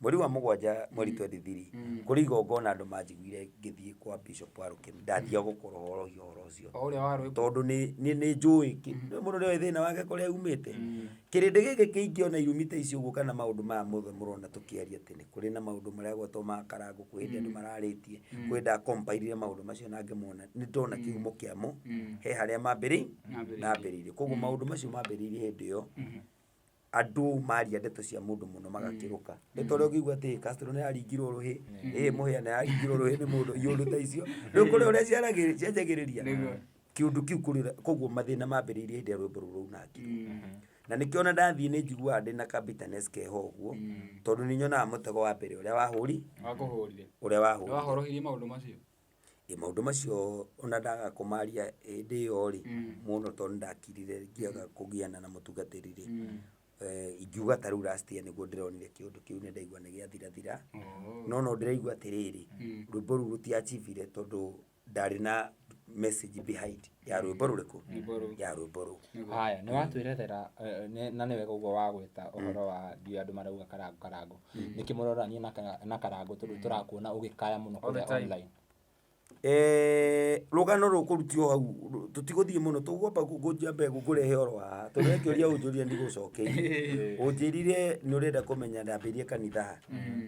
mweri wa 7 mweri 23 kå rä igongona andå manjiguire ngä thiä kwa Bishop wa Rukeni ndathia gå korwo horohia å horo å cio tondå nä njå ä må no nä thä na wake kå rä a umä te kä rä ndä gä gä kä ingäona irumi ta icio å guo kana maå ndå maya mothe må rona tå kä aria atä nä kå rä na maå ndå marä a gwetwo ma karangå kwä hä ndä andå mararä tie kwä ndakompairire maå ndå macio na ngä mona nä ndona kä humo kä amo he harä a mambä rä irie koguo maå ndå macio mambä rä irie hä ndä ä yo andå maria ndeto cia må ndå må no magakä rå ka nä tondå ngä igua atä Castro nä aringirwo rå hä må hä a nä aringirwo rå hä nä må ndå iå ndå ta icio rä u kå rä å rä a cianjagä rä ria kä å ndå kä u koguo mathä na mambä rä irie hä ndä ya rwä mbo rå rå u nakirwo na nä kä ona ndathiä nä njiguaga ndä na kabitterness keho å guo tondå nä nyonaga må tego wa mbere å rä a wahå å rä a wahå maå ndå macio ona ndagakå maria hä ndä ä yo rä må no tondå ndakirire ngĩaga kå giana na må tungatä ri rä ingiuga ta rä u nä guo ndä ronire kä å ndå kä u nä ndaigua nä gä athirathira no ndä raigua atä rä rä rwä mbo rå rå tiacibire tondå ndarä na message behind ya rwä mbo rå rä kå ya rwä mbo rå haya nä watwä rethera na nä wega å guo wa gwä ta å horo wa ndiå andå marauga karango nä kä må roranie na karango tondå tå rakuona å gä kaya må no kå rä a online rũgano rũkũrutio hau tũtigũthiĩ mũno tũgwamba njambe gũkũrehe oro haha tondũ ekĩũria ũnjũria ndigũcokeirie ũnjĩrire nĩ ũrenda kũmenya ndambĩrie kanitha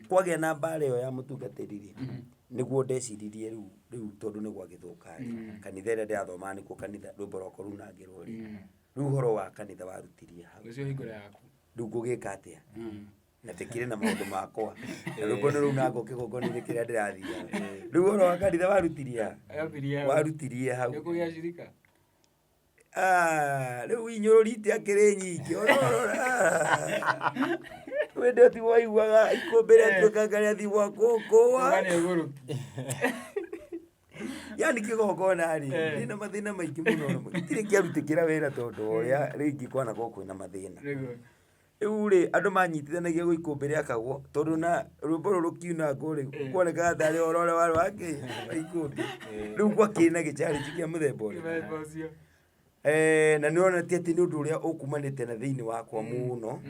kwagĩa na mbara ĩyo ya mũtungatĩri nĩguo ndeciririe rĩu tondũ nĩ gwagĩthũka kanitha ĩrĩa ndĩrathomaga nĩkuo kanitha rwĩmbo rwakwa runangĩrwo rĩu ũhoro wa kanitha warutirie hau rĩu ngũgĩka atĩa na tĩkĩrĩ na maũndũ makwa na rwĩmbo nĩ runanga kĩgongona-inĩ kĩrĩa ndĩrathiaga rĩu ũhoro wa kanitha warutirie hau rĩu inyũrũri akĩrĩ nyingĩ wende ti waiguaga ikũmbĩ rĩa tuĩkanga rĩa thi gwakũngũa yani kĩgongona-rĩ ndĩna mathĩna maingĩ mũno gĩtirĩ kĩarutĩkĩra wĩra tondũ ũrĩa rĩngĩ kwanakorwo kwĩna mathĩna rĩu-rĩ andũ manyitithanagia gwĩ ikũmbĩ rĩakagwo tondũ na rwĩmbo rũrũ rũkiunangwo-rĩ kuonekaga tarĩ ũhoro ũrĩa warĩ wa ikũmbĩ rĩu gwakĩrĩ na gĩcharĩnji kĩa mũthemba ũrĩkũ na nĩwonete atĩ nĩ ũndũ ũrĩa ũkumanĩte na thĩinĩ wakwa mũno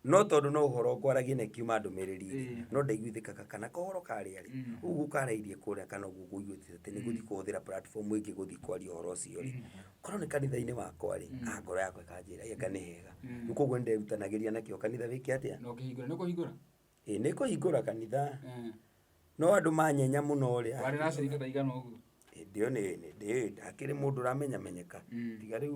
no tondũ no ũhoro ngwaragia na kiuma ndũmĩrĩri no ndaiguithĩkaga kana kohoro karĩa-rĩ ũguo karairie kũrĩa kana ũguo ngũiguĩte atĩ nĩgũthiĩ kũhũthĩra platform ĩngĩ gũthiĩ kwaria ũhoro ũcio-rĩ korwo nĩ kanitha-inĩ wakwa-rĩ ngoro yakwa ĩkanjĩra ĩka nĩ hega rĩu koguo nĩnderutanagĩria nakĩo kanitha wĩke atĩa nĩ kũhingũra kanitha no andũ manyenya mũno-rĩ ndio nĩ ndakĩrĩ mũndũ ũramenyamenyeka tiga rĩu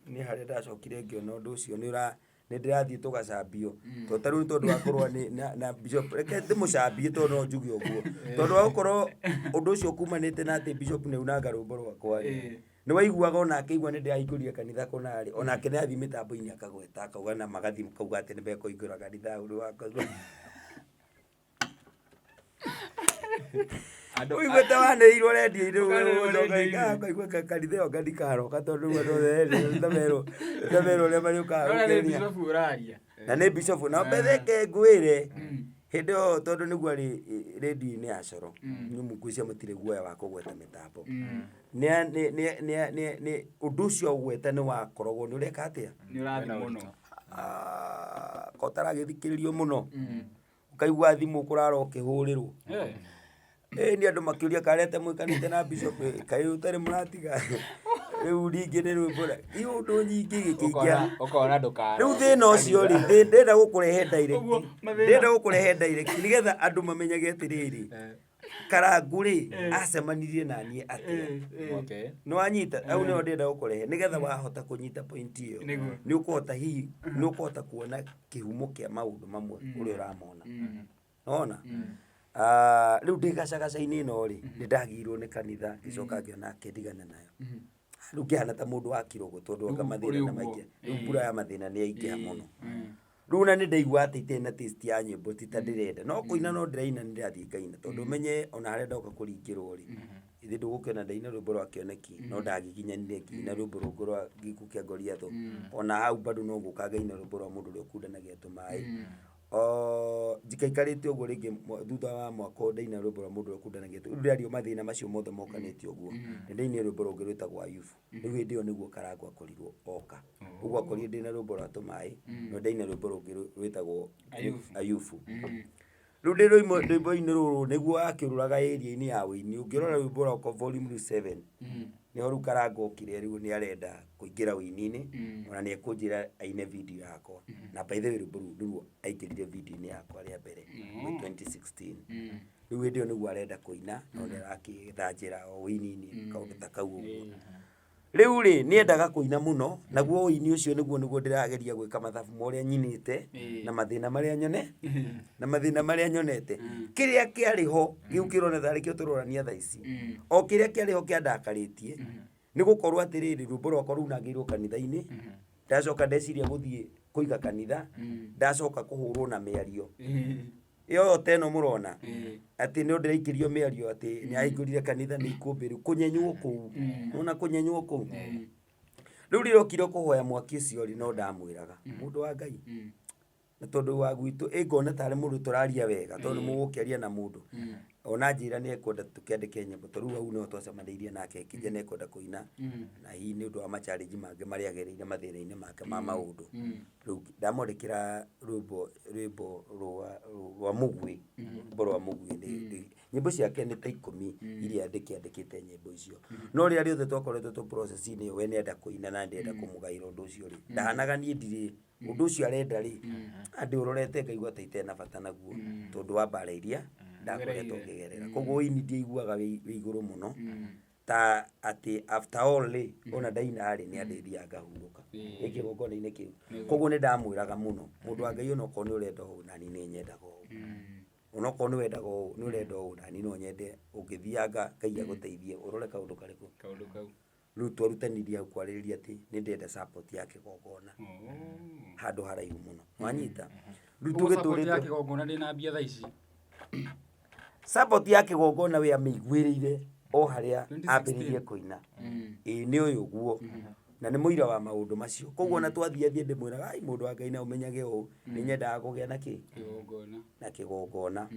nĩ harĩa ndacokire ngĩona ũndũ ũcio nĩ ndĩrathiĩ tũgacambio tondũ tondũ wakorwo na bishop reke ndĩmũcambie tondũ no njuge ũguo tondũ wagũkorwo ũndũ ũcio kumanĩte na atĩ bishop nĩaunanga rwĩmbo rwakwa nĩ waiguaga ona akĩigua nĩ ndĩrahingũrire kanitha kũnarĩ onake nĩathiĩ mĩtambo-inĩ akagweta akauga na magathiĩ kauga atĩ nĩmekũhingũra kanitha ũrĩ wakwa ũiguĩte wanĩrĩirwo redio-inĩ ũkaigua kanitha ĩyo ngandikaroka tondũ rĩu tamerwo ũrĩa marĩũkaga gũkenia na nĩ bishop na mbetheke ngwĩre hĩndĩ ĩyo tondũ nĩguo arĩ redio-inĩ ya Coro nyũmũ matirĩ guoya wa kũgweta mĩtambo ũndũ ũcio ũgweta nĩ wakoragwo nĩ ũreka atĩa kotaragĩthikĩrĩrio mũno ũkaigua thimũ kũrara ũkĩhũrĩrwo nĩ andũ makĩũria karete mwĩkanĩte na bishop kaĩ ũtarĩ mũratiga rĩu ningĩ nĩ rwĩmbo iũndũ nyingĩ gĩkĩingĩra rĩu thĩna ũcio-rĩ ndĩrenda gũkũrehe direct nĩgetha andũ mamenyage atĩrĩrĩ Karangũ-rĩ acemanirie na niĩ atĩa nĩwanyita au nĩho ndĩrenda gũkũrehe nĩgetha wahota kũnyita point ĩyo nĩũkũhota hihi nĩũkũhota kuona kĩhumo kĩa maũndũ mamwe ũrĩa ũramona ona rĩu ndĩ gacagaca-inĩ ĩno-rĩ nĩndagĩirwo nĩ kanitha ngĩcoka ngĩona ndigane nayo rĩu ngĩhana ta mũndũ wa Kirũgũ tondũ anga mathĩna na maingĩ rĩu mbura ya mathĩna nĩyaingĩha mũno rĩu na nĩndaigua atĩ itarĩ na taste ya nyĩmbo ti ta ndĩrenda no kũina no ndĩraina nĩndĩrathiĩ ngaina tondũ ũmenye ona harĩa ndoka kũringĩrwo-rĩ ithĩ ndũgũkĩona ndaina rwĩmbo rwa kĩoneki no ndagĩkinyanire ngina rwĩmbo rũngĩ rwa gĩkuũ kĩa Goliath ona hau bado no ngũka ngaina rwĩmbo rwa mũndũ ũrĩa ũkundanagia tũmaĩ njikaikarĩte ũguo rĩngĩ thutha wa mwaka ndaina rwĩmbo rwa mũndũ ũrĩa ũkundanagia rĩu rĩario mathĩna macio mothe mokanĩte ũguo nĩndainire rwĩmbo rũngĩ rwĩtagwo Ayubu rĩu hĩndĩ ĩyo nĩguo Karangũ akorirwo oka ũguo akorire ndĩna rwĩmbo rwa tũmaĩ no ndaina rwĩmbo rũngĩ rwĩtagwo Ayubu rĩu ndĩ rwĩmbo-inĩ rũrũ nĩguo akĩrũraga area-inĩ ya wĩini ũngĩrora rwĩmbo rwakwa volume 7 nĩho rĩu Karangũ okire rĩu nĩarenda kũingĩra wĩini-inĩ ona nĩekũnjĩra aine video yakwa na by the way rwĩmbo rũu nĩruo aingĩrire video-inĩ yakwa rĩa mbere 2016 rĩu hĩndĩ ĩyo nĩguo arenda kũina no nĩarakĩthanjĩra o wĩini-inĩ kaũndũ ta kau ũguo rĩu-rĩ nĩendaga kũina mũno naguo wĩini ũcio nĩguo ndĩrageria gwĩka mathabu marĩa nyinĩte na mathĩna marĩa nyonete kĩrĩa kĩarĩho gĩu kĩrona tarĩ kĩo tũrorania thaa ici o kĩrĩa kĩarĩho kĩandakarĩtie nĩ gũkorwo atĩrĩrĩ rwĩmbo rwakwa runangĩirwo kanitha-inĩ ndacoka ndeciria gũthiĩ kũiga kanitha ndacoka kũhũrwo na mĩario ĩyo teno mũrona atĩ no ndĩraikĩrio mĩario atĩ nĩahingũrire kanitha nĩ ikũmbĩ rĩu kũnyenywo kũu ona kũnyenywo kũu rĩu rĩrokire kũhoya mwaki ũcio no ndamwĩraga mũndũ wa Ngai na tondu wa gwitu ngona tari mundu turaria wega tondu mugukiaria na mundu ona njira ni ekwenda tukiandike nyimbo to riu au no twacemanirie nake kije ne ekwenda kuina na hii ni undu wa machallenge mange mari agereire mathira-ini make ma maundu riu ndamurikira rwimbo rwa mugwi rwa mugwi nyimbo ciake ni ta 10 iria andikite nyimbo icio no ria riothe twakoretwo tu process ini we ni enda kuina na ndenda kumugaira undu ucio ri ndahanaga ni ndiri undu ucio arenda ri andi urorete ngaigua ta itena bata naguo tondu wa bara iria ndakoretwo ngigerera koguo ini ndiiguaga wi iguru muno ta ati after all ri ona ndaina ri ni andeithia ngahuruka ikigongona-ini kiu koguo ni ndamwiraga muno mundu wa Ngai ona ko ni urenda u nani ni nyendaga u ona ko ni wendaga u ni urenda u nani no nyende ungithianga Ngai aguteithie urore kaundu kariku kau riu twarutanirie hau kwaririria ati ni ndenda support ya kigongona handu haraihu muno wanyita riu tugiturite ya kigongona ndina mbia thaa ici support ya kigongona we amiguirire o haria ambiririe kuina ni uyu guo na ni muira wa maundu macio koguo na twathiathie ndimwiraga ai mundu wa Ngai na umenyage u ni nyendaga kugia na kigongona na kigongona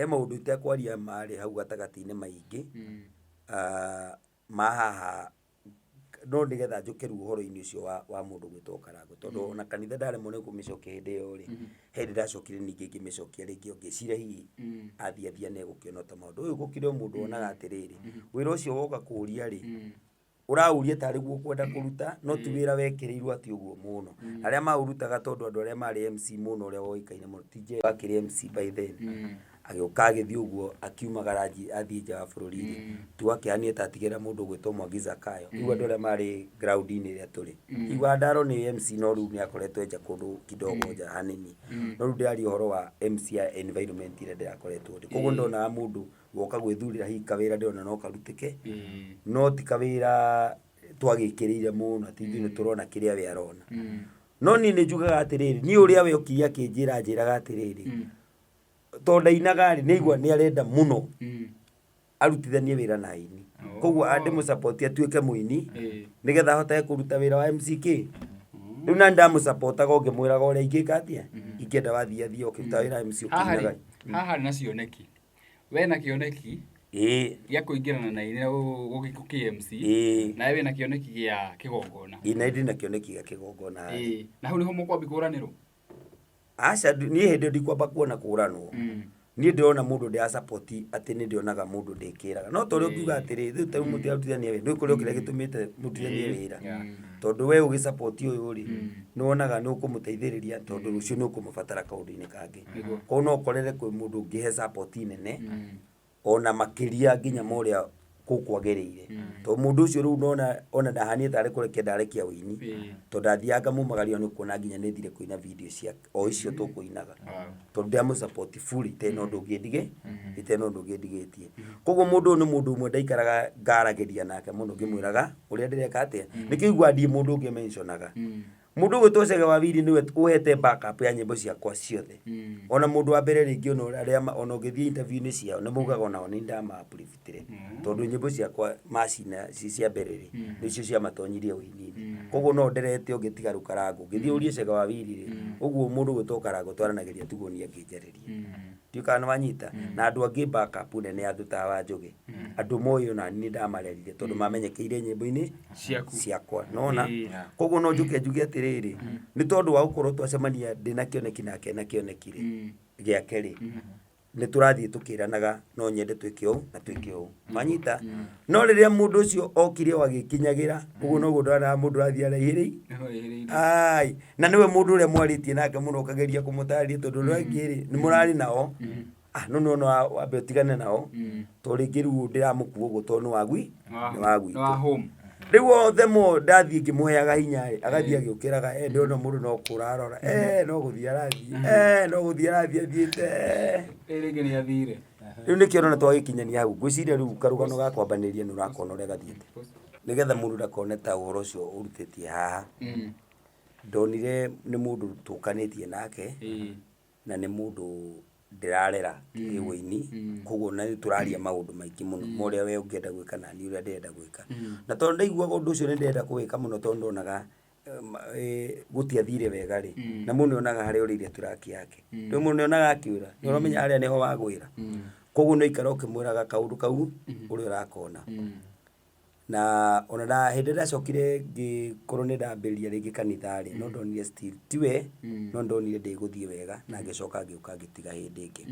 maundu itekwaria mari hau gatagati-ini maingi mahaha no nigetha njukiru uhoro-ini ucio wa mundu gwitwo Karangu tondu ona kanitha ndaremwo ni kumicokia hindi iyo ri hindi ndacokire ningi ngimicokia ringi ngicira hihi athiathia ne gukiona ta maundu uyu gukire mundu onaga atiriri wira ucio woka kuria ri urauria tari guo kwenda kuruta no ti wira wekirirwo ati uguo muno aria maurutaga tondu andu aria mari MC muno uria woikaine muno TJ akiri MC by then agioka agithii uguo akiumagara athii nja wa bururi tu akiania ta tigera mundu gwitwo Mwangi Zakayo riu andu aria mari ground-ini iria turi igwa ndaro ni MC no riu ni akoretwo nja kundu kidogo nja hanini no riu ndari uhoro wa MC ya environment iria ndirakoretwo ndi koguo ndona mundu woka gwithurira hi kawira ndiona no karutike no ti kawira twagikirire muno ati ni turona kiria we arona no ni njugaga atiriri ni uria we ukiria kinjira njiraga atiriri tonda inagari ni igwa ni arenda muno arutithanie wira na ini koguo ande mu support atuike muini nigetha hote kuruta wira wa MCK riu na ndamu supportaga ngimwiraga uria ingika atia ingenda wathiathia ukiruta wira MC ukinaga haha na cioneki we na kioneki gya kuingirana na ine gugiku KMC na we na kioneki gya kigongona ina ndi na kioneki gya kigongona na hu niho mukwambi kuraniro aca ni hindi ndikwamba kuona kuranwo ni ndirona mundu ndia support ati ni ndionaga mundu ndikiraga no tori ukiuga atiri riu tari mutia rutithania wira ndikuri ukire gitumite mutithanie wira tondu we ugi support uyu ri ni wonaga ni ukumuteithiriria tondu rucio ni ukumubatara kaundu-ini kangi ko no korere kwi mundu ungihe support nene ona makiria nginya moria kukwagiriire to mundu ucio riu ona ndahanie tari kurekia ndarekia wini to ndathianga mumagario ni kuona nginya ni thire kuina video cia o icio tukuinaga to ndiamu support fully teno ndungindige iteno ndungindigitie koguo mundu ni mundu umwe ndaikaraga ngarageria nake mundu ngimwiraga uria ndireka atia nikigwa ndi mundu ngimentionaga mundu gwitocega wa wiri niwe uhete backup ya nyimbo ciakwa ciothe ona mundu wa mbere ringi ona ungithie interview-ini ciao ni mugaga ona ni ndama upliftire tondu nyimbo ciakwa macina cia mbere ri nicio cia matonyirie wini koguo no nderete ungitigaru Karangu ngithie urie cega wa wiri ri uguo mundu gwitwo Karangu twaranageria tugonia nginjaririe ndiukana wanyita na andu angi backup nene andu ta wa Njugi andu moyo na ni ndamarerire tondu mamenyekeire nyimbo-ini ciakwa nona koguo no njuge atiriri ni tondu wa gukorwo twacemania ndina kioneki nake na kioneki ri giake ri ni turathie tukiranaga no nyende twike u na twike u manyita no riria mundu ucio okire wagikinyagira uguo no gundana mundu rathia raihiri ai na niwe mundu uria mwaritie nake muno kageria kumutaria tondu rwangiri ni murari nao no wabe utigane nao to ringi riu ndiramukua uguo tondu wagwi ni wagwi riu othe mo ndathie ngimuheaga hinya agathie agiukiraga ndiona mundu no kurarora no guthie arathie no guthie arathie athiete ringi ni athire riu nikio na twagikinyania hau ngwiciria riu karugano ga kwambaniria ni urakona uria gathiete nigetha mundu ndakone ta uhoro ucio urutitie haha ndonire ni mundu tukanitie nake na ni mundu ndirarera kiwini koguo na turaria maundu maingi muno moria we ungienda gwika na ni uria ndenda gwika na tondu ndaigua undu ucio ni ndenda gwika muno tondu onaga gutiathire wega ri na mundu onaga hari uriria turaki yake ndio mundu onaga akiura ndio uramenya hari niho wagwira koguo no ikara ukimwiraga kaundu kau uri urakona na ona da hindi ndacokire ngikorwo ni ndambiria ringi kanithari no ndonire still tiwe no ndonire ndiguthie wega na ngicoka ngiuka ngitiga hindi ingi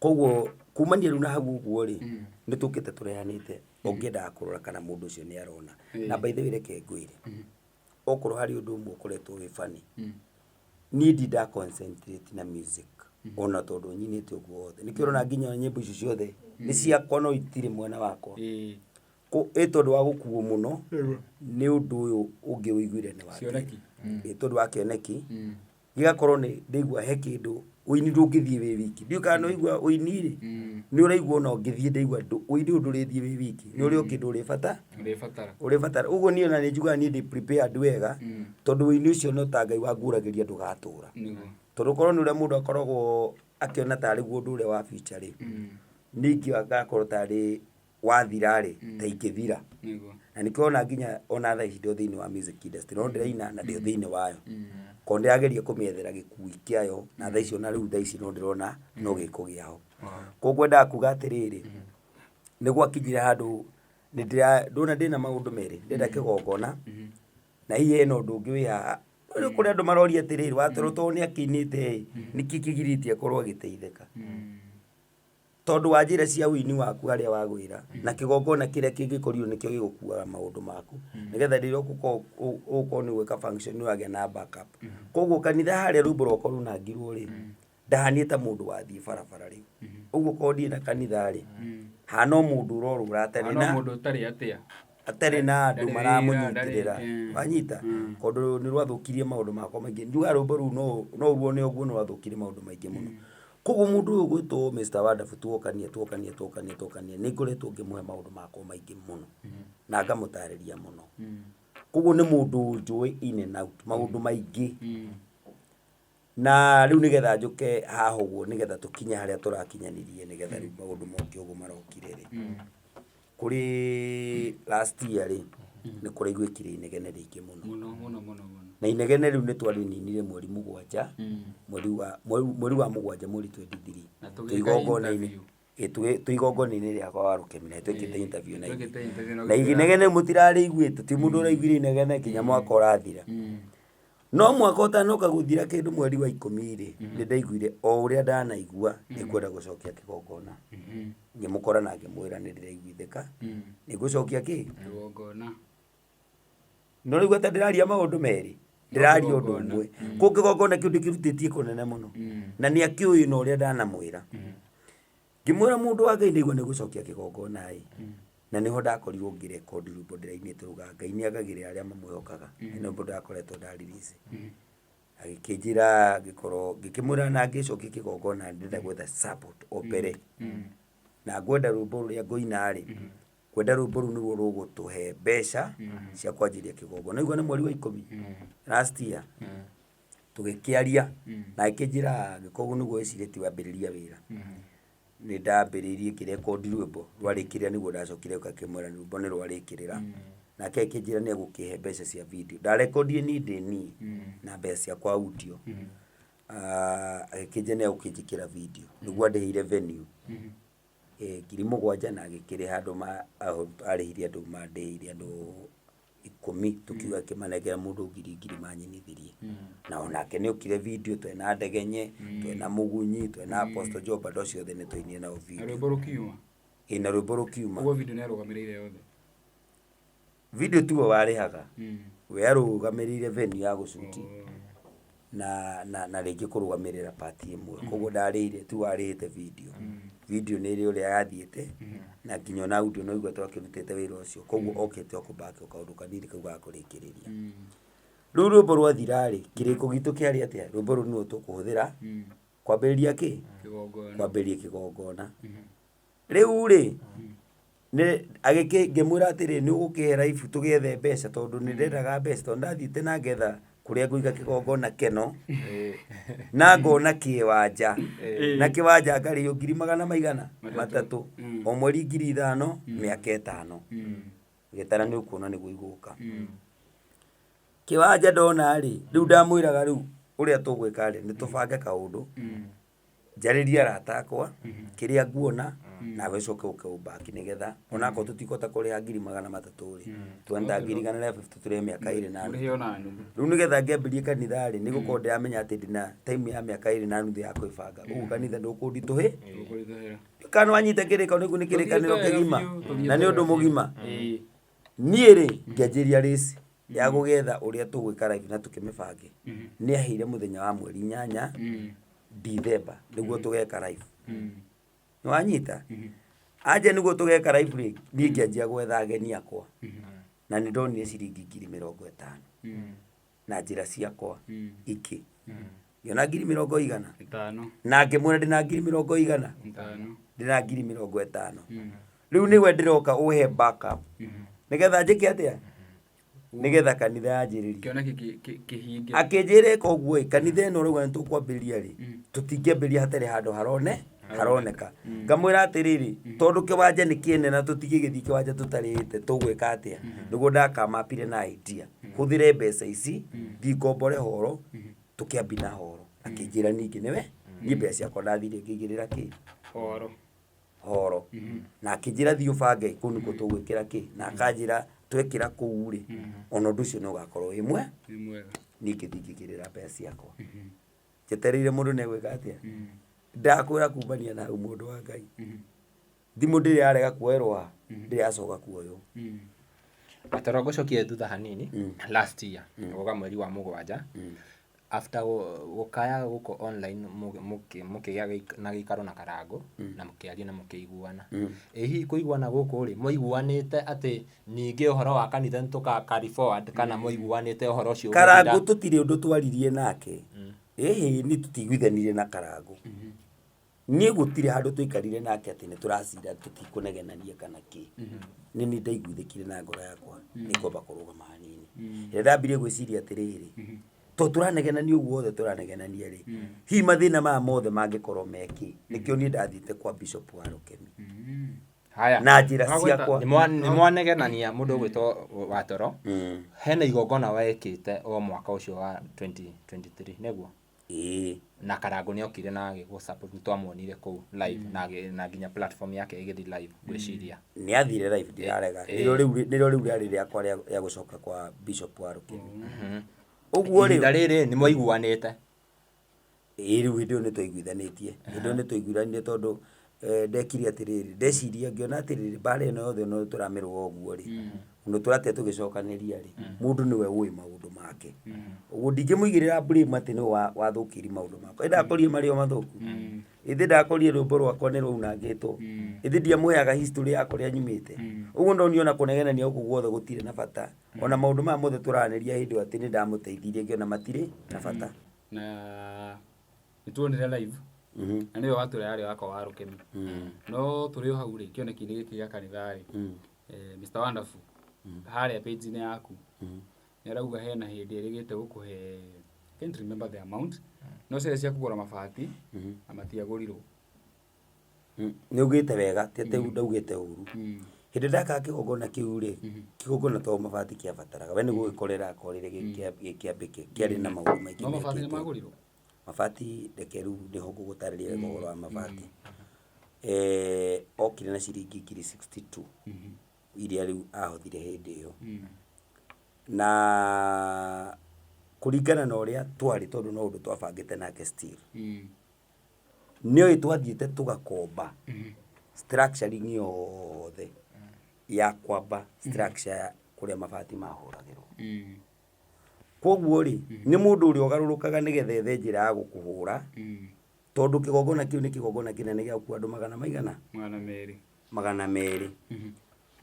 koguo kumania riu na hau uguo ri ni tukite turehanite ungienda kurora kana mundu ucio ni arona na by the way reke ngwire okorwo hari undu umwe ukoretwo wi funny ni ndida concentrate na music ona tondu nyinite uguo wothe nikirona nginya nyimbo icio ciothe ni ciakwa no itire mwena wakwa ko tondu wa gukuo muno ni undu uyu ungi wiguire ni wake cioneki tondu wa kioneki gigakorwo ni ndigwa he kindu uini ndungithie wi wiki ndiuka no igwa uini ri ni uraigwa no ngithie ndigwa uini undu rithie wi wiki ni uri kindu uri fatara uguo ni ona ni njuga ni ndi prepared wega tondu uini ucio no ta Ngai wanguragiria ndugatura tondu korwo ni ure mundu akoragwo akiona tari guo ndu ure wa future ri ningi agakorwo tari wathira ri ta ikithira na nikiona nginya ona tha indo thiini wa music industry no ndiraina na ndio thiini wayo ko ndirageria kumiethera gikui kiayo na tha icio na riu tha ici no ndirona no gikugiao koguo ndakuga atiriri niguo akinyire handu ndona ndina maundu meri ndenda kigongona na hiye no ndungi wi haha uri kuri andu maroria atiriri watoro to ni akinite niki kigiritie korwo agiteitheka tondu wa njira cia wini waku haria wagwira na kigongona kiria kingikorio nikio gigukuaga maundu maku nigetha ndiro uko ni gwika function wage na backup koguo kanitha haria rumbo roko runa ngirwo ri ndahanie ta mundu wathie barabara ri uguo kodi na kanitha ri hano mundu urorura atari na andu maramunyitirira wanyita kondu ni rwathukirie maundu makwa maingi njuga rumbo ru no ruone uguo no rwathukirie maundu maingi muno koguo mundu uyu gwitwo Mr. Wonderful tuokanie ni ngoretwo ngimuhe maundu makwa maingi muno na ngamutariria muno koguo ni mundu njui in and out maundu maingi na riu nigetha njuke haha uguo nigetha tukinye haria turakinyanirie nigetha riu maundu moke uguo marokire ri kuri last year ri ni kuraiguikire inegene ringi muno na inegene riu ni twarininire mweri 7 mweri wa 7 mweri 23 tuigongona-ini tuigongona-ini riakwa wa Rukemire twikite interview na inegene mutirariguite ti mundu uraiguire inegene kinya mwaka urathira no mwaka utanoka guthira kindu mweri wa 10 ri ni ndaiguire o uria ndanaigua nikwenda gucokia kigongona ngimukora na ngimwira ni ndiraiguithika ni gucokia kigongona no riu atandiraria maundu meri ndiraria undu umwe ku kigongona kiu ndikirutitie kunene muno na ni akiuyu no uria ndanamwira ngimwira mundu wa Ngai ndigwa ni gucokia kigongona na niho ndakorirwo ngirekondi rumbo ndirainite ruga Ngai ni agagire aria mamwihokaga ni rumbo ndakoretwo ndaririce agikinjira gikorwo ngikimwira na ngicokia kigongona ndenda gwetha support opere na ngwenda rumbo ruria ngoina ri kwenda rumbo ru niguo rugutuhe mbeca cia kwanjiria kigongona igua ni mweri wa 10 last year tugikiaria na ikinjira gikogu niguo iciriti wambiriria wira ni ndambiririe kirekondi rumbo rwarikiria niguo ndacokire ukakimwira rumbo ni rwarikirira na kekinjira ni egukihe mbeca cia video ndarekondie ni ndini na mbeca cia kwa audio agikinjira ni egukinjikira video niguo ndihire venue ngiri 7 na gikire handu arihirie andu mandihirie andu 10 tukiuga kimanegera mundu ngiri manyinithirie na onake ni ukire video twena ndegenye twena mugunyi twena Apostle Job ando ciothe ni twinie na video na rwimbo rukiuma uguo video ni arugamirire yothe video tuo warihaga we arugamirire venue ya gucuti na ringi kurugamirira party imwe koguo ndarire tu warite video ni ri uria yathiete na nginya na audio no igwa twakirutite wira ucio koguo okete okubaki ukaundu kanini kau gakuriikiriria riu rumbo rwathira ri kiriko gitu kiari atia rumbo ru ni tukuhuthira kwambiriria kigongona riu ri ni agike ngemwira atiri ni ugukihera ifu tugethe mbeca tondu ni ndendaga mbeca tondu ndathite na ngetha kuria nguiga kigongona keno na ngona kiwanja na kiwanja ngari 300 o mweri 5,000 miaka 5 gitara ni ukuona ni guiguka kiwanja ndona ri riu ndamwiraga riu uria tugwika ri ni tubange kaundu njariria arata akwa kiria nguona nawe coke ukeubaki nigetha onako tutikota kuriha 300,000 ri twenda 150 miaka iri na riu nigetha ngiambirie kanitha ri nigukorwo ndiramenya ati ndina time ya miaka iri na nuthu ya kwibanga uguo kanitha ndukundituhi kana wanyite kiriko nigu ni kirikaniro kigima na ni undu mugima nie ri ngianjiria race ya gugetha uria tugwika live na tukimibange ni ahire muthenya wa mweri 8 December niguo tugeka live no anyita aje niguo tugeka live ri ni ngianjia gwetha ageni akwa na ni ndonire ciringi 50,000 na njira ciakwa iki yona 50,000 na ngimwira ndina 50,000 ndina 50,000 riu niwe ndiroka uhe backup nigetha njike atia nigetha kanitha yanjiririe kiona kihinge akinjire koguo kanitha ino rugwa nitukwambiria ri tutingĩambiria hatari handu haroneka ngamwira atiriri tondu kiwanja ni kiene na tutigigithii kiwanja tutarite tugwika atia niguo ndakamapire na idea huthire mbeca ici thikombore horo tukiambi na horo akinjira ningi niwe ni mbeca ciakwa ndathire ngigirira ki horo na akinjira thiu bange kuu niko tugwikira ki na akanjira twekira kuu ri ona ndu cio no gakorwo imwe ningi thingigirira mbeca ciakwa jetereire mundu ne gwika atia ndakwira kumbania na mundu wa Ngai thimu ndiri arega kuerwa ndiri acoka kuoyo Atoro cokie thutha hanini last year goga mweri wa mugwanja after gukaya guko online mukigia na gikaro na Karango na mukiaria na mukiiguana ehi kuiguana guku ri muiguanite ati ningi uhoro wa kanitha ntuka carry forward kana muiguanite uhoro cio Karango tutire undu twaririe nake ehi ni tutiguithanire na Karango nie gutire handu tuikarire nake ati ni turacira tutikunegenania kana ki ni ndaiguithikire na ngoro yakwa ni komba kurugama hanini ndambirie gwiciria atiriri to turanegenania uguo othe turanegenania ri hi mathina ma mothe mangikorwo meki nikio ni ndathite kwa Bishop wa Rukemi haya na njira ciakwa ni mwanegenania mundu gwitwo Watoro hena igongona wekite o mwaka ucio wa 2023 neguo na Karango ni okire na giguo support ntwamuonire ku live na nginya platform yake igithi live gwiciria ni athire live ndirarega niro riu riari riakwa ria gucoka kwa Bishop wa Rukemi uguo ri ndariri ni mwaiguanite riu ndio ni twaiguithanitie ndio ni twaiguithanitie tondu ndekiri atiriri ndeciria ngiona atiriri bare no yothe no turamirwo uguo ri no turate tugicokaniria ri mundu niwe ui maundu make uguo ndingimuigirira blame ati no wathukiri maundu makwa ndakorie mario mathuku ithi ndakorie rumbo rwakwa ni runangitwo ithi ndiamuheaga history yakwa ria nyumite uguo ndoniona kunegenania uku guothe gutire na bata ona maundu ma mothe turaniria hindi ati ni ndamuteithirie ngiona matire na bata na nituonire live na niwe wature yari wako wa Rukemi no turi hau ri kioneki ni giki ya kanitha ri Mr Wonderful haria page ni yaku ni arauga hena hindi irigite gukuhe can't remember the amount no cire cia kugura mabati na matiagurirwo ni ugite wega tete ndaugite uru hindi ndaka kigongona kiu ri kigongona to mabati kia bataraga we niguo gikorera akorire gikiambike kiari na maundu maingi no mabati ni magurirwo mabati ndekeru ndiho ngugutariria thogora wa mabati okire na ciringi 62 iria riu ahothire hindi iyo na kuringana na uria twari tondu no undu twabangite nake still niyo twathiite tugakomba structuring yothe ya kwamba structure kuria mabati mahuragirwo koguo ri ni mundu uri ogarurukaga nigetha ethe njira ya gukuhura tondu kigongona kiu ni kigongona kinene gia ku andu magana meri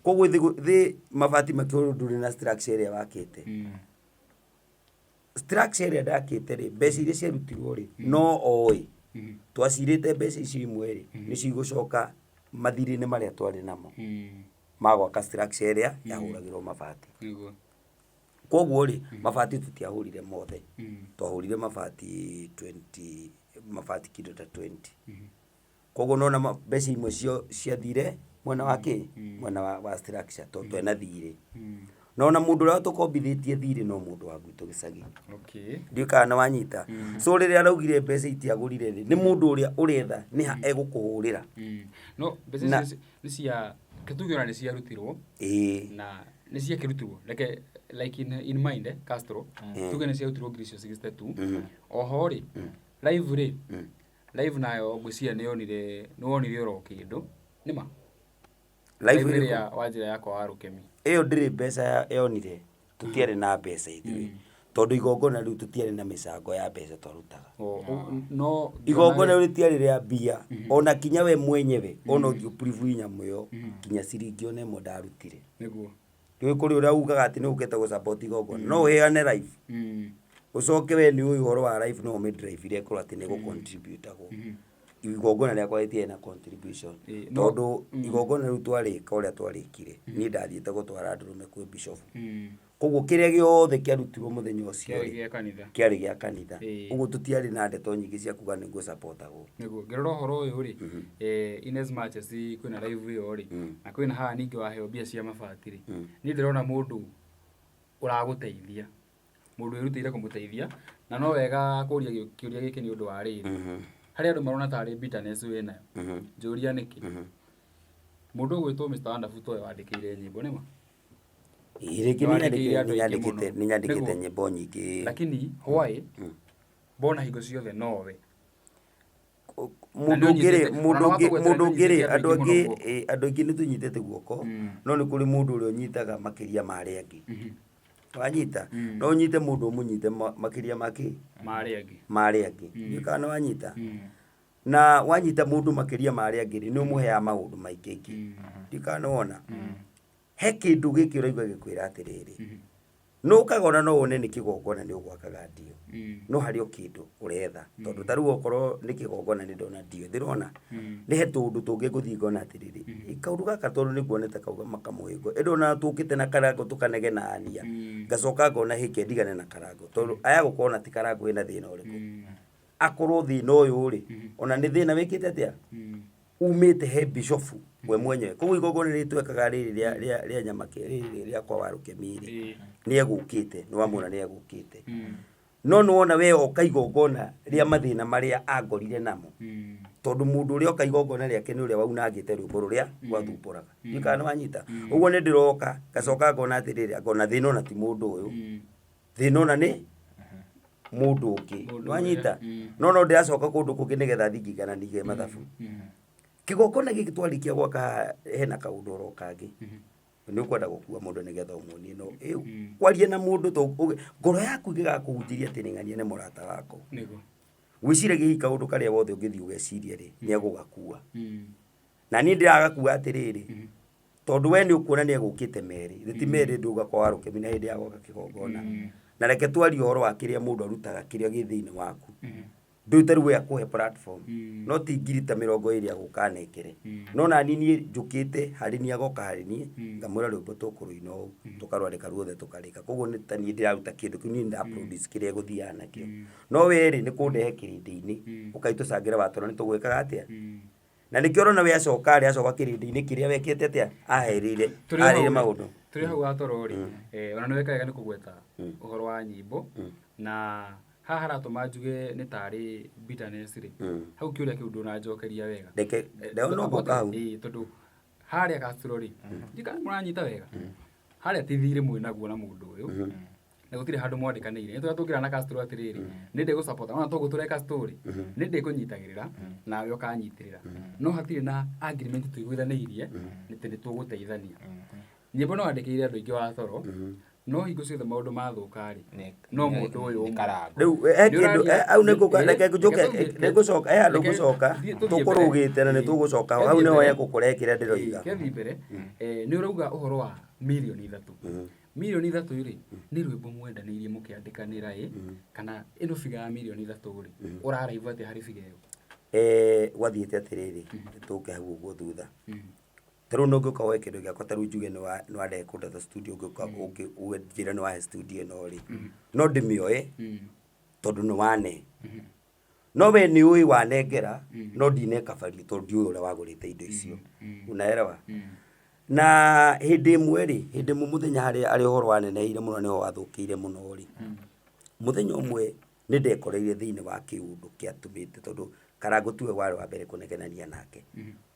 koguo thi mabati makihurunduri na structure iria wakite structure iria ndakite ri mbeca iria ciarutirwo ri no oi twacirite mbeca icio imwe ri ni cigucoka mathiri-ini maria twari namo magwaka structure iria yahuragirwo mabati koguo ri mabati tutiahurire mothe twahurire mabati 20 mabati kido ta 20 koguo nona mbeca imwe cio ciathire mwena wa ki mwena wa structure to twena thire no na mundu uria tukombithitie thiri no mundu wa gwitũ gĩcagi Okay. ndiũ kana wanyita so rĩrĩa araugire mbeca itiagũrire rĩ nĩ mũndũ ũrĩa ũretha nĩ ha egũkũhũrĩra No mbeca nĩ cia kĩtuge ona nĩ ciarutirwo na nĩ ciakĩrutirwo like in mind Castro tuge nĩ ciarutirwo ngiri icio 62 oho rĩ live rĩ live nayo ngwĩciria nĩ wonire oro kĩndũ nĩma live rĩ ya wanjĩra yakwa wa Rũkemi ĩyo ndĩrĩ mbeca yonire tũtiarĩ na mbeca ithuĩ tondũ igongona rĩu tũtiarĩ na mĩcango ya mbeca twarutaga no igongona rĩu rĩtiarĩ rĩa mbia ona kinya we mwenyewe ona ũthiũ prove nyamũ ĩyo kinya ciringi ona ĩmwe ndarutire nĩguo nĩũĩ kũrĩ ũrĩa ugaga atĩ nĩ ũkĩte gũ-support igongona no ũheane live ũcoke we nĩ ũĩ ũhoro wa live no ũmĩ-drive iria ĩkorwo atĩ nĩ gũ-contribute-agwo igongona rĩakwa rĩtiarĩ na contribution tondũ igongona rĩu twarĩka ũrĩa twarĩkire niĩ ndathiĩte gũtwara ndũrũme kwĩ bishop koguo kĩrĩa gĩothe kĩarutirwo mũthenya ũcio kĩarĩ gĩa kanitha ũguo tũtiarĩ na ndeto nyingĩ cia kuga nĩ ngũ-support-agwo nĩguo ngĩrora ũhoro ũyũ rĩ in as much as kwĩna live ĩyo rĩ na kwĩna haha ningĩ waheo mbia cia mabati rĩ niĩ ndĩrona mũndũ ũragũteithia mũndũ wĩrutĩire kũmũteithia na no wega kũria kĩũria gĩkĩ nĩ ũndũ wa rĩrĩ harĩ andũ marona tarĩ bitterness wĩnayo njũria nĩkĩ mũndũ ũgwĩtwo Mr. Wonderful towe wandĩkĩire nyĩmbo nĩma nĩ nyandĩkĩte nyĩmbo nyingĩ lakini why mbona hingo ciothe nowe mũndũ ũngĩ andũ aingĩ nĩ tũnyitĩte guoko no nĩ kũrĩ mũndũ ũrĩa ũnyitaga makĩria ma arĩa angĩ wanyita no ũnyite mũndũ ũmũnyite makĩria ma arĩa angĩ nĩũkaga nĩ wanyita na wanyita mũndũ makĩria ma arĩa angĩ nĩ ũmũheaga maũndũ maingĩ nĩũkaga nĩ wona he kĩndũ gĩkĩ ũraigua gĩkwĩra atĩrĩrĩ no ũkagona no wone nĩ kĩgongona nĩ ũgwakaga ndio no harĩ o kĩndũ ũretha tondũ ta rĩu okorwo nĩ kĩgongona nĩ ndona ndio ndĩrona nĩ he tũndũ tũngĩ ngũthiĩ ngona atĩrĩrĩ kaũndũ gaka tondũ nĩ kuonete kauga makamũhĩngo ndona tũkĩte na karango tũkanegenania ngacoka ngona hĩke ndigane na karango tondũ aya gũkorwo ti karango ĩna thĩna ũrĩkũ akorwo thĩna ũyũ rĩ ona nĩ thĩna wĩkĩte atĩa umĩte he bishop we mwenyewe koguo igongona rĩtwekaga rĩrĩ rĩa nyama rĩrĩa kwa wa Rũkemi rĩ nĩ egũkĩte nĩ wamwona nĩ egũkĩte no nĩ wona we oka igongona rĩa mathĩna marĩa angorire namo tondũ mũndũ ũrĩa oka igongona rĩake nĩ ũrĩa waunangĩte rwĩmbo rũrĩa rwathumbũraga nĩũkaga nĩ wanyita ũguo nĩ ndĩroka ngacoka ngona atĩrĩrĩ ngona thĩna ona ti mũndũ ũyũ thĩna ona nĩ mũndũ ũngĩ nĩ wanyita no ndĩracoka kũndũ kũngĩ nĩgetha thinginganagie mathabu kĩgongona gĩkĩ twarĩkia gwaka hena kaũndũ oro kangĩ nĩ ũkwenda gũkua mũndũ nĩgetha ũmuonie no kwaria na mũndũ ngoro yaku ĩgĩgakũhunjĩria atĩ nĩ ng'ania nĩ mũrata wako gwĩciragia hihi kaũndũ karĩa wothe ũngĩthiĩ ũgeciria rĩ nĩ egũgakua na niĩ ndĩragakua atĩrĩrĩ tondũ we nĩ ũkuona nĩ egũkĩte merĩ rĩti merĩ ndũga kwa wa Rũkemi na hĩndĩ ya gwaka kĩgongona na reke twarie ũhoro wa kĩrĩa mũndũ arutaga kĩrĩa gĩ thĩinĩ waku ndũĩte rĩu akũhe platform no ti ngiri ta 20 agũkanekere no nani niĩ njũkĩte harĩ niĩ agoka harĩ niĩ ngamwĩra rwĩmbo tũkũrũina ũũ tũkarwandĩka ruothe tũkarĩka koguo nĩ ta niĩ ndĩraruta kĩndũ kĩu niĩ nda-produce kĩrĩa egũthiaga nakĩo no werĩ nĩ kũndehe kĩrĩndĩ-inĩ ũkaitũcangĩra watũra nĩ tũgwĩkaga atĩa na nĩkĩo ũrona we acoka kĩrĩndĩ-inĩ kĩrĩa wekĩte atĩa aherĩire maũndũ tũrĩ hau gatoro rĩ ona nĩ wekaga nĩ kũgweta ũhoro wa nyĩmbo na haha haratũma njuge nĩ tarĩ bitterness rĩ hau kĩũria kĩu ndũnanjokeria wega ndona ũgoka hau tondũ harĩa Castro rĩ ndikana mũranyita wega harĩa ti thirĩ mwĩnaguo na mũndũ ũyũ na gũtirĩ handũ mwandĩkanĩire nĩ tũngĩra na Castro atĩrĩrĩ nĩ ndĩgũsupport ona tũgũtũreka story nĩ ndĩkũnyitagĩrĩra nawe ũkanyitĩrĩra no hatirĩ na agreement tũiguithanĩirie nĩ tũgũteithania nyĩmbo no wandĩkĩire andũ aingĩ wa toro no hingo ciothe maũndũ mathũka rĩ no mũndũ ũyũ rĩu au nĩngũcoka handũ ngũcoka tũkũrũgĩte na nĩ tũgũcoka hau nĩho egũkũrehe kĩrĩa ndĩroiga kĩathi mbere nĩ ũrauga ũhoro wa mirioni 3 mirioni 3 rĩ nĩ rwĩmbo mwendanĩirie mũkĩandĩkanĩra kana ĩno figa ya mirioni 3 rĩ ũraraivu atĩ harĩ figa ĩyo gwathiĩte atĩrĩrĩ tũke hau ũguo thutha tarĩu no ngĩũka woe kĩndũ gĩakwa tarĩu njuge nĩ wandehe kũndata studio ũnjĩra nĩ wahe studio ĩno rĩ no ndĩmĩoe tondũ nĩ wane no we nĩ ũĩ wanengera no ndinekabaria tondũ ndiũĩ ũrĩa wagũrĩte indo icio unaelewa na hindi imwe ri hindi muthenya hari ari horo waneneire muno ni ho wathukiire muno ri muthenya umwe ni ndekoreire thiini wa kiundu kiatumite tondu Karangu tuwe wari wa mbere kunegenania nake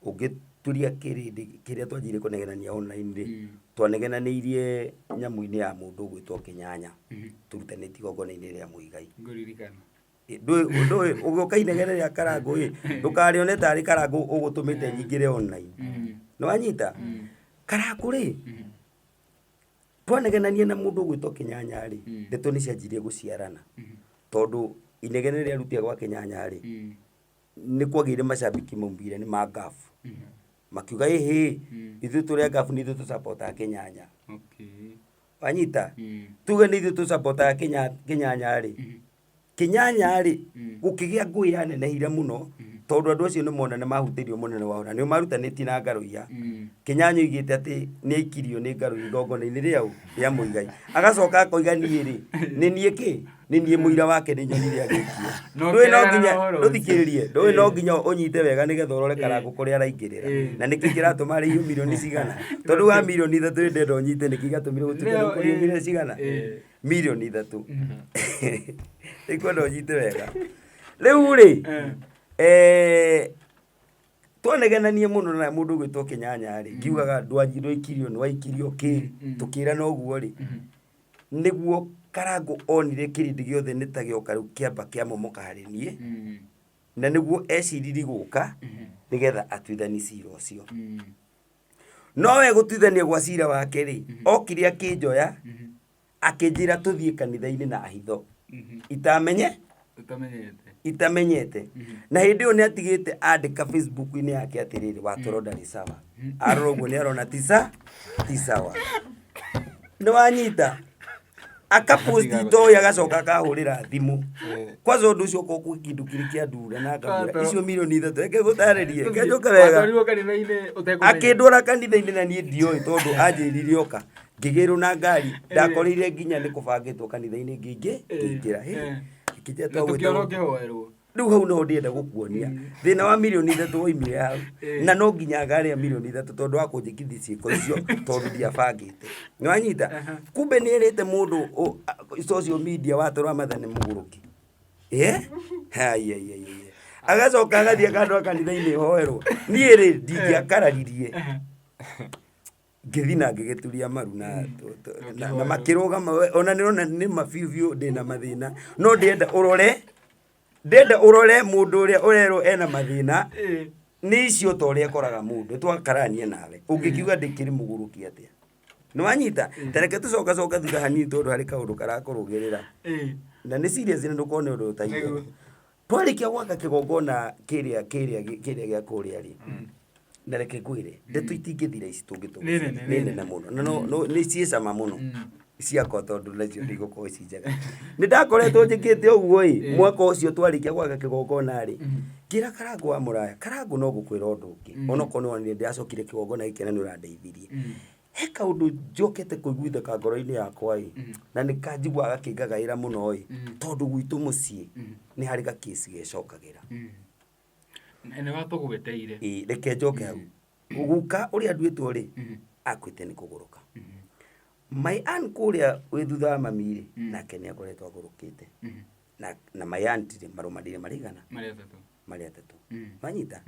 ungituria kirindi kiria twajire kunegenania online ri twanegenanirie nyamu-ini ya mundu ugwitwo Kinyanya turutanĩtie igongona-inĩ rĩa Muigai Ngũririkana. Ndũĩ ũgĩũka-inegeneria Karangu ĩ ndũkarĩone tarĩ Karangu ũgũtũmĩte nyingĩre online nĩwanyita Karangu rĩ twanegenania na mũndũ ũgwĩtwo Kinyanya rĩ ndeto nĩcianjirie gũciarana tondũ inegene rĩa rutia gwa Kinyanya rĩ nĩ kwagĩire macambiki maumire nĩ ma ngafu makiuga ĩhĩ ithuĩ tũrĩ a ngafu nĩ ithuĩ tũsupportaga Kinyanya. Wanyita tuge nĩ ithuĩ tũsupportaga Kinyanya rĩ Kinyanya rĩ gũkĩgĩa ngũĩ yanenehire mũno tondũ andũ acio nĩ mona nĩ mahutĩrio mũnene wao na nĩ marutanĩtie na Ngarũiya. Kinyanya oigĩte atĩ nĩ aikirio nĩ Ngarũiya igongona-inĩ rĩau rĩa Muigai agacoka akoiga niĩ rĩ nĩ niĩ kĩ nĩ niĩ mũira wake nĩ nyonire agĩikio. Ndũĩ no nginya ndũthikĩrĩrie ndũĩ no nginya ũnyite wega nĩgetha ũrore Karangu kũrĩa araingĩrĩra na nĩkĩ kĩratũma arĩhio mirioni cigana tondũ wa mirioni 3 nĩ ndenda ũnyite nĩkĩ gatũmire gũtuĩke kũrĩhio mirioni cigana mirioni 3 ikwenda ũnyite wega rĩu rĩ twanegenanie mũno na mũndũ ũgwĩtwo Kinyanya rĩ ngiugaga ndwaikirio nĩ waikirio kĩ tũkĩrana ũguo rĩ nĩguo Karangu onire kĩrĩndĩ gĩothe nĩ ta gĩoka rĩu kĩamba kĩamomoka harĩ niĩ na nĩguo eciririe gũka nĩgetha atuithanie cira ũcio nowe gũtuithania gwa cira wake rĩ okire akĩnjoya akĩnjĩra tũthiĩ kanitha-inĩ na hitho itamenyete na hĩndĩ ĩyo nĩ atigĩte andĩka Facebook-inĩ yake atĩrĩrĩ watoro ndarĩ sawa arora ũguo nĩ arona ti sawa nĩwanyita akaposti toya agacoka akahũrĩra thimũ kwanza ũndũ ũcio ũkorwo kwĩ kĩndũ kĩrĩ kĩa ndura na ngamwĩra icio mirioni 3 reke gũtarĩrie kenjũke wega akĩndwara kanitha-inĩ na niĩ ndiũĩ tondũ anjĩrire oka ngĩgĩrwo na ngari ndakorire nginya nĩ kũbangĩtwo kanitha-inĩ ngĩingĩra rĩu hau no ndĩenda gũkuonia thĩna wa mirioni 3 woimire hau na no nginya ngarĩa mirioni 3 tondũ wa kũnjĩkithia ciĩko icio tondũ ndiabangĩte nĩwanyita kumbe nĩ erĩte mũndũ social media watũra mathane mũgũrũki agacoka agathiĩ akandwa kanitha-inĩ hoerwo niĩ rĩ ndingĩakararirie ngĩthi na ngĩgĩturia maru na makĩrũgama ona nĩrona nĩ mabiũ ndĩna mathĩna no ndĩenda ũrore mũndũ ũrĩa ũrerwo ena mathĩna nĩ icio ta ũrĩa ekoraga mũndũ twakaranie nawe ũngĩkiuga ndĩkĩrĩ mũgũrũki atĩa nĩwanyita tareke tũcoka thutha hanini tondũ harĩ kaũndũ karakũrũgĩrĩra na nĩ serious na ndũkone ũndũ ũtaigua twarĩkia gwaka kĩgongona kĩrĩa gĩa kũrĩa rĩ na reke ngwĩre ndeto itingĩthira ici tũngĩtũgĩra nĩ nene mũno na nĩ ciĩ cama mũno ciakwa tondũ nacio ndigũkorwo ici njega nĩ ndakoretwo njĩkĩte ũguo ĩ mwaka ũcio twarĩkia gwaka kĩgongona rĩ ngĩra Karangu wa mũraya Karangu no gũkwĩra ũndũ ũngĩ onokorwo nĩ wonire ndĩracokire kĩgongona gĩkĩ na nĩ ũrandeithirie he kaũndũ njokete kũiguithĩka ngoro-inĩ yakwa ĩ na nĩ kanjiguaga gakĩngagaĩra mũno ĩ tondũ gwitũ mũciĩ nĩ harĩ gakĩci gecokagĩra nĩ watũgweteire reke njoke hau guka ũrĩa nduĩtwo rĩ akwĩte nĩ kũgũrũka my aunt kũrĩa wĩ thutha wa mami rĩ nake nĩ akoretwo agũrũkĩte na my aunt rĩ marũmanĩrĩre marĩgana marĩ atatũ manyita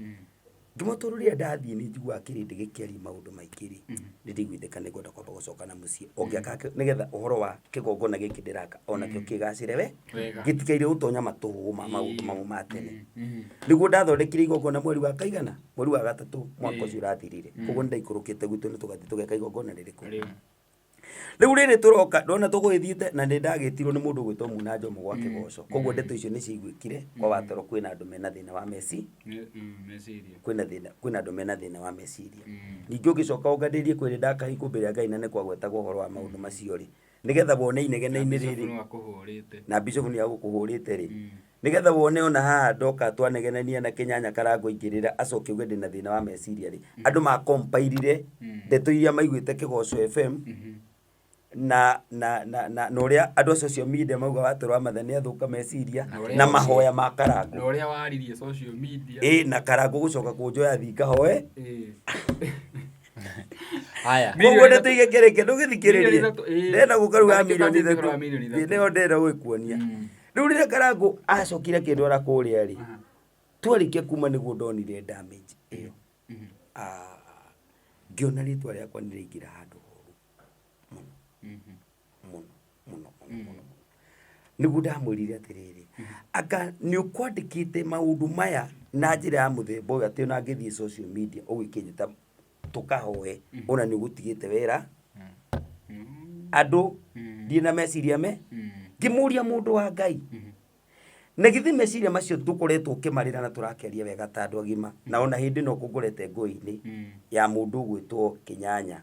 ngĩmũtũrũ rĩrĩa ndathiĩ nĩ njiguaga kĩrĩndĩ gĩkĩaria maũndũ maingĩ rĩ nĩ ndiguithĩka nĩ ngwenda kwamba gũcoka na mũciĩ ũngĩaka nĩgetha ũhoro wa kĩgongona gĩkĩ ndĩraka onakĩo kĩgacĩre gĩtikaire gũtonya matũhũgũ ma maũndũ mamwe ma tene nĩguo ndathondekire igongona mweri wa kaigana mweri wa gatatũ mwaka ũcio ũrathirire koguo nĩ ndaikũrũkĩte gwitũ nĩ tũgathiĩ tũgeka igongona rĩrĩkũ rĩu rĩrĩ tũroka ndona tũgũgĩthiĩte na nĩ ndagĩtirwo nĩ mũndũ ũgwĩtwo Muna Njomo gwa Kĩgoco koguo ndeto icio nĩ cigwĩkire kwa watoro kwĩna andũ mena thĩna wa meciria kwĩna andũ mena thĩna wa meciria ningĩ ũgĩcoka ũngadĩrie kwĩrĩ ndakahingũmbĩra Ngai na nĩ kwagwetagwo ũhoro wa maũndũ macio rĩ nĩgetha wone inegene-inĩ rĩrĩ na bishop nĩ agũkũhũrĩte rĩ nĩgetha wone ona haha ndoka twanegenania na Kinyanya Karangu aingĩrĩra acoke uge ndĩna thĩna wa meciria rĩ andũ makompairire ndeto iria maiguĩte Kĩgoco FM na ũrĩa andũ a social media mauga watũra wa mathane athũka meciria na mahoya ma Karangu na ũrĩa waririe social media na Karangu gũcoka kũnjoya thinga hoe Haya. Koguo ndetige kereke ndugithikiririe Milioni ithatũ, ĩĩ. ndenda gukaruga Kaingĩ milioni kaingĩ ithatu milioni ithatũ. nio ndenda gwikuonia riu rire Karangu acokire kindu ara kuria ri twarikia kuma niguo ndonire damage iyo ngiona ritwa riakwa niriingira handu horu muno niguo ndamwirire atiriri aka ni ukwandikite maundu maya na njira ya muthemba uyu ati ona ngithie social media ugikinyita tukahoe ona ni ugutigite wera andu ndina meciria me ngimuria mundu wa Ngai na githi meciria macio tukoretwo kimarira na turakeria wega ta andu agima na ona hindi no kungorete ngoi-ini ya mundu gwitwo Kinyanya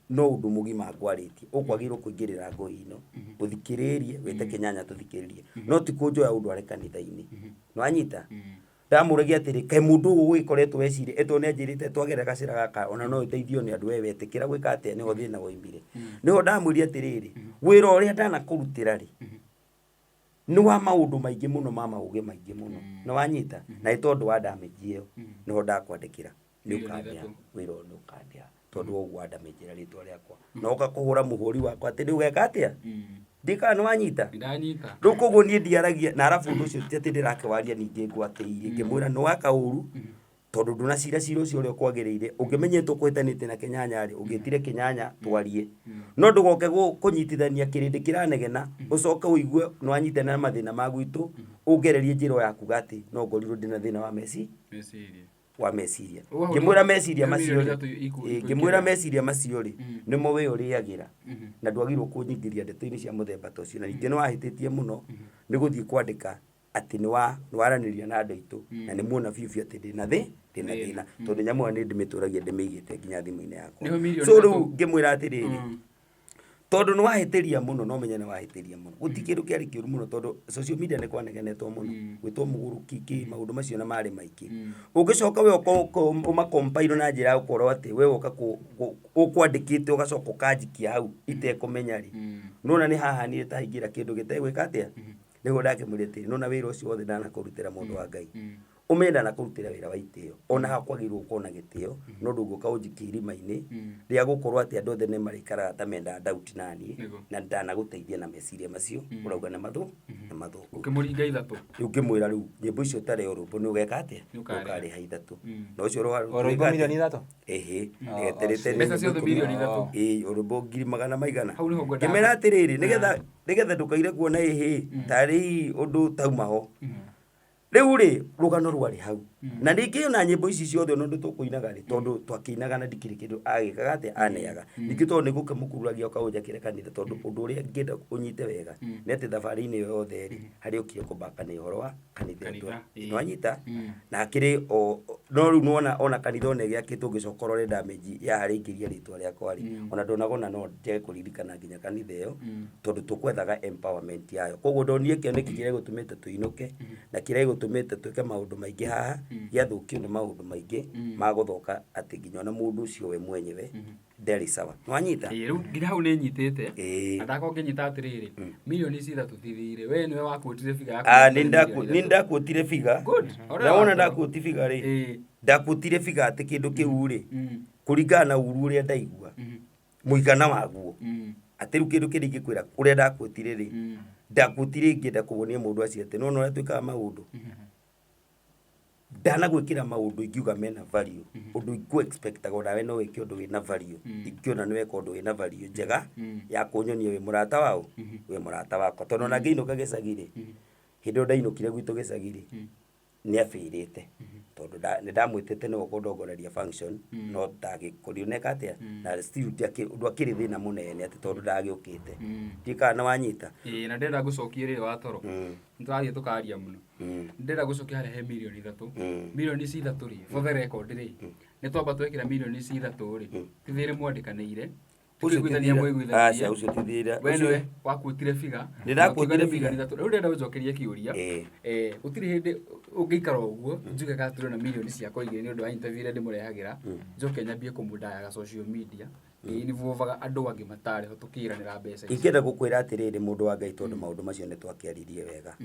no undu mugima ngwaritie ukwagirwo kuingirira ngoi ino uthikiririe wite Kinyanya tuthikiririe no ti kunjoya undu ari kanitha-ini no anyita ndamuragia atiri kai mundu gwikoretwo weciria eto ne njirite twagere gacira gaka ona no iteithio ni andu wewe tikira gwika atia niho thina woimbire niho ndamwiria atiriri wira uria ndana kurutira ri ni wa maundu maingi muno mama uge maingi muno no wanyita na itondu wa damage iyo niho ndakwandikira ni ukandia wira ni ukandia tondu ogwa damage ritwa riakwa no ukakuhura muhuri wakwa ati ni ugeka atia ndika no wanyita ndanyita rukugo nie ndiaragia na arafu ndu ucio ati ndirakiwaria ningi ngwateire ngimwira no wakauru tondu nduna cira ucio uria kwagiriire ungimenyetwo kwitanite na Kinyanya ri ungitire Kinyanya twarie no ndugoke kunyitithania kirindi kiranegena ucoke uigue no anyite na mathina magwitu ungererie njiro yaku gati no ngorirwo ndina thina wa meciria ngimwira meciria macio ngimwira meciria macio ri nimo we uriagira na ndwagirwo kunyingiria ndeto-ini cia muthemba tocio na ningi no wahititie muno ni guthii kwandika ati ni waraniria na andu aitu na ni muona biu ati ndina thina tondu nyamu ni ndimituragia ndimigite nginya thimu-ini yakwa so riu ngimwira atiriri tondu ni wahitiria muno no menye ni wahitiria muno gutikindu kiari kiuru muno tondu social media ni kwanegenetwo muno gwitwo muguruki ki maundu macio na mari maiki ungicoka we uma compile na njira gukorwo ati we uka ukwandikite ugacoka ukanjikia hau itekumenya ri nona ni haha ni tahingira kindu gitegwika atia nigo ndakimwirite nona wira ucio wothe ndana kurutira mundu wa Ngai umenda na kurutira wira wa itio ona hakwagirwo kuona gitio no ndunguka unjikiri maini ria gukorwo ati andu othe ne marikara ta menda doubt nani na ndana guteithia na meciria macio urauga na mathu ukimuringa ithatu ukimwira riu nyimbo icio tare urumbu ni ugeka atia ukari ha ithatu no ucio urumbu milioni ithatu ngeterete mbeca ciothe milioni ithatu urumbu ngiri magana maigana hau niho ngwenda ngimera atiriri nigetha ndukaire kuona tari undu tauma ho riu ri rugano rwari hau na ningi ona nyimbo ici ciothe no tukuinaga ri tondu twakinaga na ndikiri kindu agikaga ati aneaga ningi tondu nigukamukuragia ukaunjakire kanitha tondu undu uria ngenda unyite wega ni ati thabari-ini yothe ri hari ukire kubaka ni uhoro wa kanitha no anyita na akiri no riu nona ona kanitha one giakitwo ngicokorwo ri damage ya hari ingiria ritwa riakwa ri ona ndonagona no njege kuririkana nginya kanitha iyo tondu tukwethaga empowerment yayo koguo ndonire kioneki kiria gutumite tuinuke na kiria gutumite twike maundu maingi haha giathukio ni maundu maingi ma guthoka ati nginya ona mundu ucio we mwenyewe nderi sawa nwanyita riu nginya hau ni nyitite atako nginyita atiriri milioni ici ithatu thithire we niwe wakuotire figa yaku ni ndakuotire figa na wona ndakuoti figa ri ndakuotire figa ati kindu kiu ri kuringana na uru uria ndaigua muigana waguo ati riu kindu kiringi kwira uria ndakuotire ri ndakuotire ngienda kuwonia mundu acio ati no uria twikaga maundu ndana gwikira maundu ingiuga mena value undu ingu expectaga nawe no wike undu wina value ingiona ni weka undu wina value njega ya kunyonia we murata wao we murata wakwa tondu na ngiinuka gicagiri hindo ndainukire gwitu gicagiri ni afirite tondu ni ndamwitite ni gukundongoreria function no ndagikurio neka atia na still undu akiri thina munene ati tondu ndagiukite ndika na wanyita na ndenda gucokia ri wa toro nitwathie tukaria muno ndenda gucokia hari he milioni ithatu milioni ici ithatu ri for the record ri ni twamba twekira milioni ici ithatu ri tithire mwandikaniire Ucio mwiguithania ucio tithira wewe wakuotire figa ndirakuotire figa riu ndenda gucokeria kiuria gutiri hindi ungiikara uguo njuge gaturwo na milioni ciakwa igiri ni undu wa interview ire ndimurehagira njoke nyambie kumudaya social media ni vuvaga andu angi matari ho tukiranira mbeca ingenda gukwira atiriri mundu wa Ngai tondu maundu macio ni twakiaririe wega